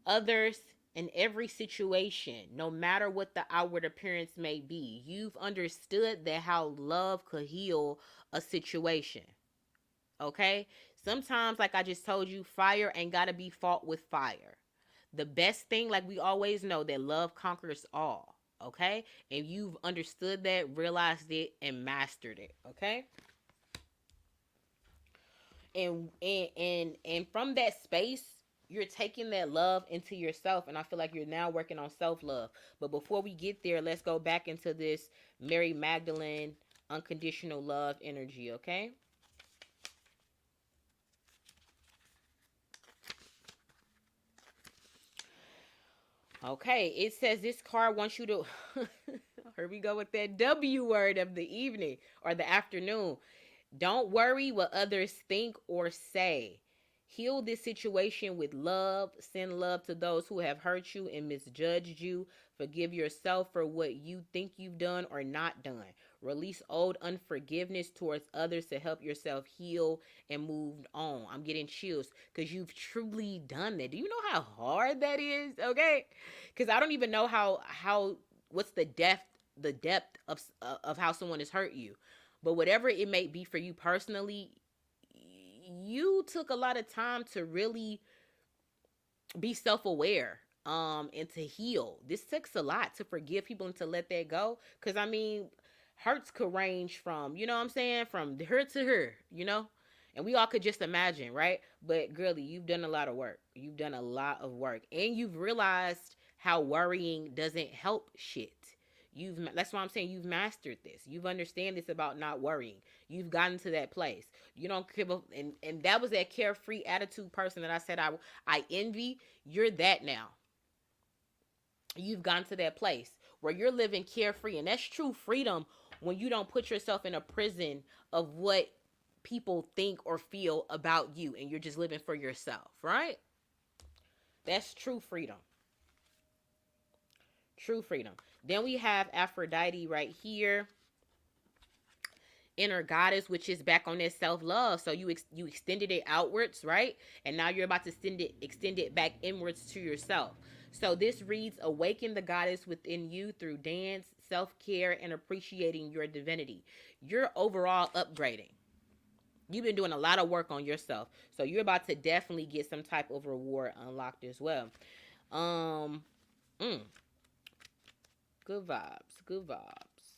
others, in every situation, no matter what the outward appearance may be. You've understood that how love could heal a situation. Okay? Sometimes, like I just told you, fire ain't got to be fought with fire. The best thing, like we always know, that love conquers all. Okay? And you've understood that, realized it, and mastered it. Okay? And from that space, you're taking that love into yourself, and I feel like you're now working on self-love. But before we get there, let's go back into this Mary Magdalene unconditional love energy. Okay? Okay, it says this card wants you to here we go with that W word of the evening or the afternoon. Don't worry what others think or say. Heal this situation with love. Send love to those who have hurt you and misjudged you. Forgive yourself for what you think you've done or not done. Release old unforgiveness towards others to help yourself heal and move on. I'm getting chills because you've truly done that. Do you know how hard that is? Okay, because I don't even know how what's the depth of how someone has hurt you, but whatever it may be for you personally, you took a lot of time to really be self-aware and to heal. This takes a lot to forgive people and to let that go, because I mean, hurts could range from, you know what I'm saying, from her to her, and we all could just imagine, right? But girlie, you've done a lot of work. You've done a lot of work, and you've realized how worrying doesn't help shit. That's why I'm saying you've mastered this. You've understand this about not worrying. You've gotten to that place. You don't give up, and that was that carefree attitude person that I said I envy. You're that now. You've gotten to that place where you're living carefree, and that's true freedom when you don't put yourself in a prison of what people think or feel about you, and you're just living for yourself, right? That's true freedom. True freedom. Then we have Aphrodite right here, inner goddess, which is back on that self-love. So you extended it outwards, right? And now you're about to extend it back inwards to yourself. So this reads, awaken the goddess within you through dance, self-care, and appreciating your divinity. You're overall upgrading. You've been doing a lot of work on yourself. So you're about to definitely get some type of reward unlocked as well. Um Good vibes. Good vibes.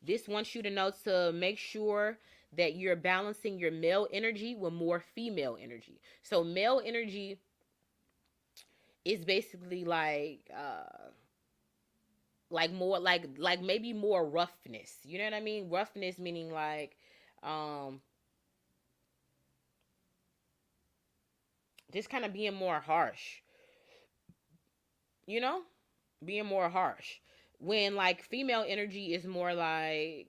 This wants you to know to make sure that you're balancing your male energy with more female energy. So male energy is basically like more like maybe more roughness. You know what I mean? Roughness meaning like um just kind of being more harsh, you know? Being more harsh. When like female energy is more like,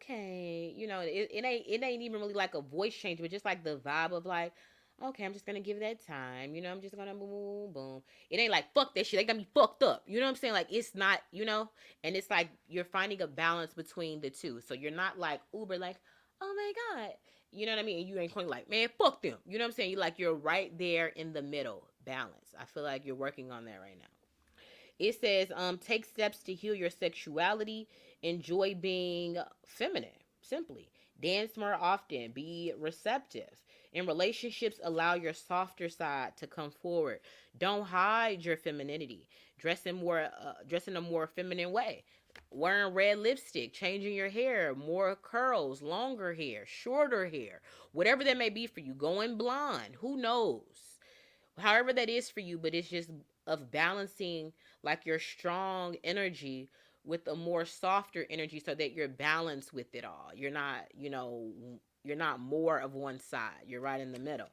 okay, it ain't even really like a voice change, but just like the vibe of like, okay, I'm just gonna give that time, I'm just gonna boom, boom, boom. It ain't like fuck that shit, they got me fucked up, you know what I'm saying? Like it's not, and it's like you're finding a balance between the two, so you're not like uber like, oh my god, you know what I mean? And you ain't quite like, man, fuck them, you know what I'm saying? You're right there in the middle, balance. I feel like you're working on that right now. It says, take steps to heal your sexuality. Enjoy being feminine, simply. Dance more often. Be receptive. In relationships, allow your softer side to come forward. Don't hide your femininity. Dress in a more feminine way. Wearing red lipstick, changing your hair, more curls, longer hair, shorter hair, whatever that may be for you. Going blonde, who knows? However that is for you, but it's just of balancing like your strong energy with a more softer energy so that you're balanced with it all. You're not more of one side. You're right in the middle.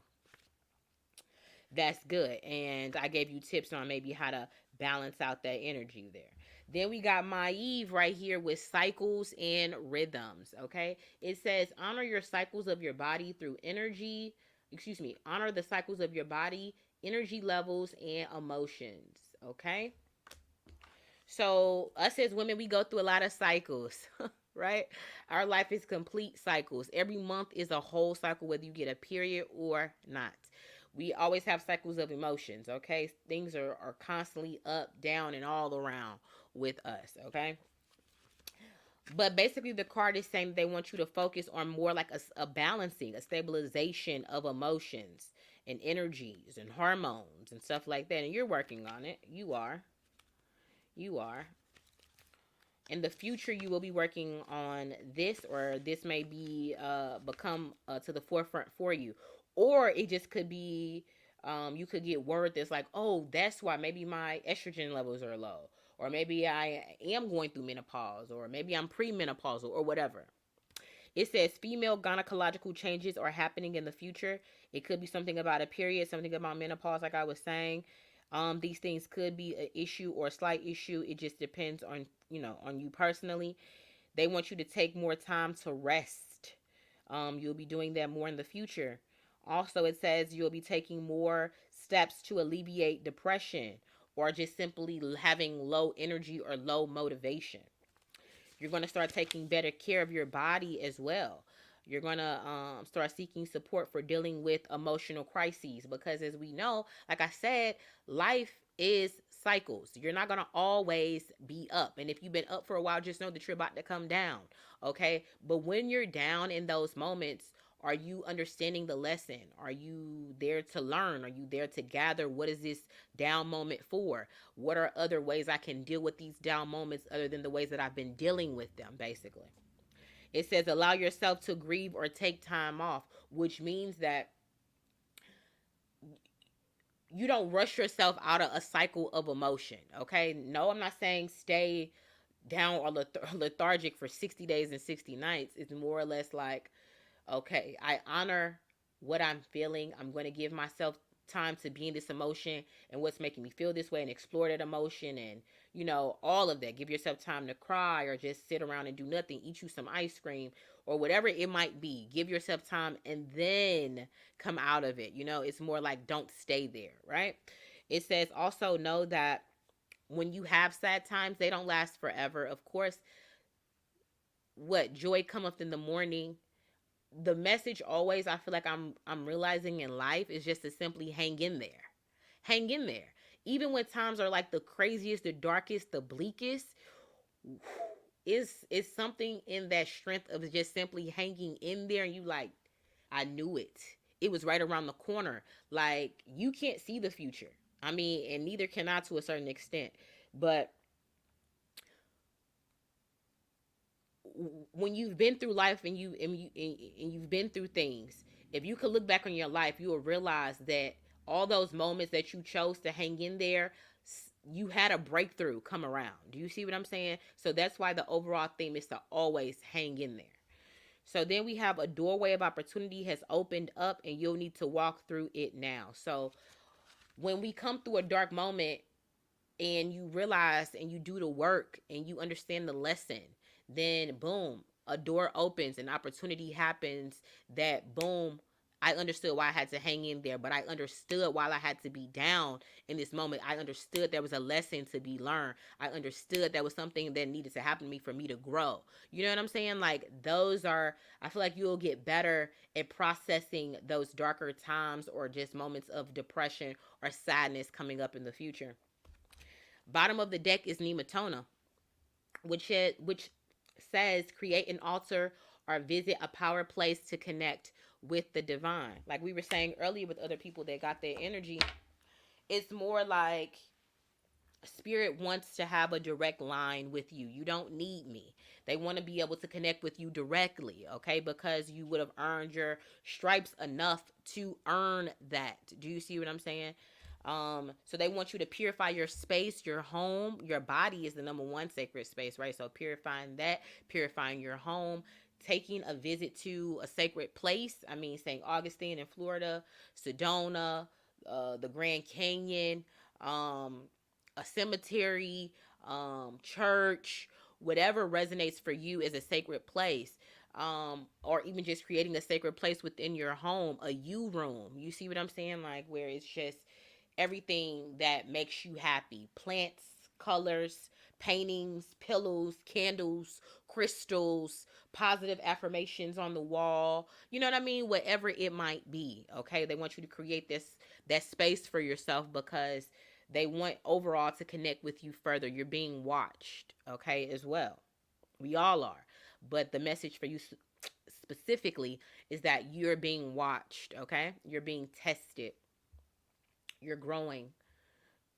That's good. And I gave you tips on maybe how to balance out that energy there. Then we got Maeve right here with cycles and rhythms. Okay. It says honor your cycles of your body through energy. Excuse me. Honor the cycles of your body, energy levels, and emotions. Okay. So, us as women, we go through a lot of cycles, right? Our life is complete cycles. Every month is a whole cycle, whether you get a period or not. We always have cycles of emotions, okay? Things are constantly up, down, and all around with us, okay? But basically, the card is saying they want you to focus on more like a balancing, a stabilization of emotions and energies and hormones and stuff like that. And you're working on it. You are. You are. In the future, you will be working on this, or this may be become to the forefront for you, or it just could be you could get word that's like, oh, that's why maybe my estrogen levels are low, or maybe I am going through menopause, or maybe I'm premenopausal, or whatever. It says female gynecological changes are happening in the future. It could be something about a period, something about menopause, like I was saying. These things could be an issue or a slight issue. It just depends on on you personally. They want you to take more time to rest. You'll be doing that more in the future. Also, it says you'll be taking more steps to alleviate depression or just simply having low energy or low motivation. You're going to start taking better care of your body as well. You're going to start seeking support for dealing with emotional crises because, as we know, like I said, life is cycles. You're not going to always be up. And if you've been up for a while, just know that you're about to come down. Okay. But when you're down in those moments, are you understanding the lesson? Are you there to learn? Are you there to gather what is this down moment for? What are other ways I can deal with these down moments other than the ways that I've been dealing with them, basically? It says allow yourself to grieve or take time off, which means that you don't rush yourself out of a cycle of emotion, okay? No, I'm not saying stay down or lethargic for 60 days and 60 nights. It's more or less like, okay, I honor what I'm feeling. I'm going to give myself time to be in this emotion and what's making me feel this way and explore that emotion and, all of that. Give yourself time to cry or just sit around and do nothing. Eat you some ice cream or whatever it might be. Give yourself time and then come out of it. It's more like don't stay there, right? It says also know that when you have sad times, they don't last forever. Of course, what joy cometh in the morning. The message always, I feel like I'm realizing in life, is just to simply hang in there. Hang in there. Even when times are like the craziest, the darkest, the bleakest, is something in that strength of just simply hanging in there, and you like, I knew it. It was right around the corner. Like, you can't see the future. I mean, and neither can I to a certain extent. But when you've been through life and you've been through things, if you could look back on your life, you will realize that all those moments that you chose to hang in there, you had a breakthrough come around. Do you see what I'm saying? So that's why the overall theme is to always hang in there. So then we have a doorway of opportunity has opened up and you'll need to walk through it now. So when we come through a dark moment and you realize and you do the work and you understand the lesson, then boom, a door opens, an opportunity happens that boom, I understood why I had to hang in there, but I understood while I had to be down in this moment. I understood there was a lesson to be learned. I understood there was something that needed to happen to me for me to grow. You know what I'm saying? Like, those are, I feel like you'll get better at processing those darker times or just moments of depression or sadness coming up in the future. Bottom of the deck is Nematona, which says create an altar or visit a power place to connect with the divine. Like we were saying earlier with other people that got their energy, it's more like spirit wants to have a direct line with you. You don't need me. They want to be able to connect with you directly, okay? Because you would have earned your stripes enough to earn that. Do you see what I'm saying? So they want you to purify your space, your home. Your body is the number one sacred space, right? So purifying that, purifying your home, taking a visit to a sacred place. I mean, St. Augustine in Florida, Sedona, the Grand Canyon, a cemetery, church, whatever resonates for you as a sacred place. Or even just creating a sacred place within your home, a you room. You see what I'm saying? Like where it's just everything that makes you happy. Plants, colors, paintings, pillows, candles, crystals, positive affirmations on the wall. You know what I mean? Whatever it might be, okay? They want you to create that space for yourself because they want overall to connect with you further. You're being watched, okay, as well. We all are. But the message for you specifically is that you're being watched, okay? You're being tested. You're growing.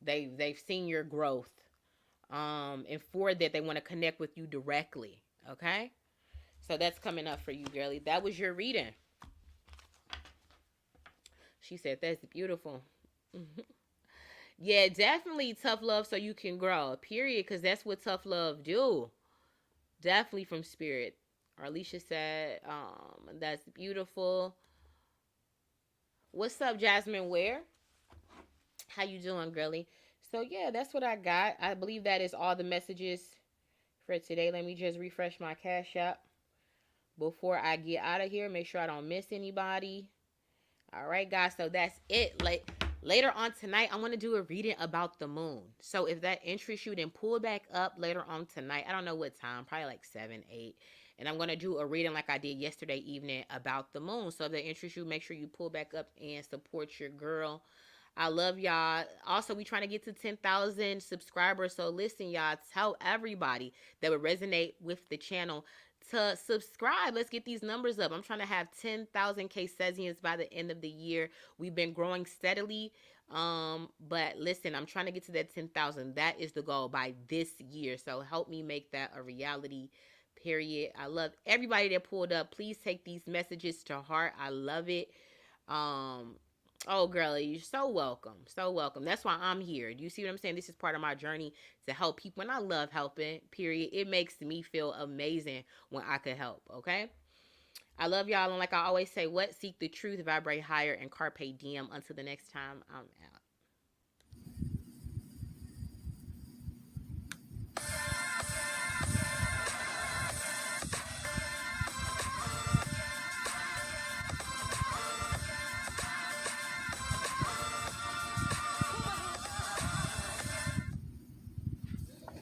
They've seen your growth. And for that they want to connect with you directly, okay? So that's coming up for you, girly. That was your reading. She said that's beautiful. Yeah, definitely tough love so you can grow. Period, cuz that's what tough love do. Definitely from spirit. Alicia said, that's beautiful. What's up, Jasmine Ware? How you doing, girly? So yeah, that's what I got. I believe that is all the messages for today. Let me just refresh my Cash App before I get out of here. Make sure I don't miss anybody. All right, guys. So that's it. Later on tonight, I want to do a reading about the moon. So if that interests you, then pull back up later on tonight. I don't know what time, probably like 7, 8. And I'm going to do a reading like I did yesterday evening about the moon. So if that interests you, make sure you pull back up and support your girl. I love y'all. Also, we trying to get to 10,000 subscribers. So listen, y'all, tell everybody that would resonate with the channel to subscribe. Let's get these numbers up. I'm trying to have 10,000 Casians by the end of the year. We've been growing steadily. But listen, I'm trying to get to that 10,000. That is the goal by this year. So help me make that a reality. Period. I love everybody that pulled up. Please take these messages to heart. I love it. Oh, girlie, you're so welcome. So welcome. That's why I'm here. Do you see what I'm saying? This is part of my journey to help people. And I love helping, period. It makes me feel amazing when I could help, okay? I love y'all. And like I always say, what? Seek the truth, vibrate higher, and carpe diem. Until the next time, I'm out.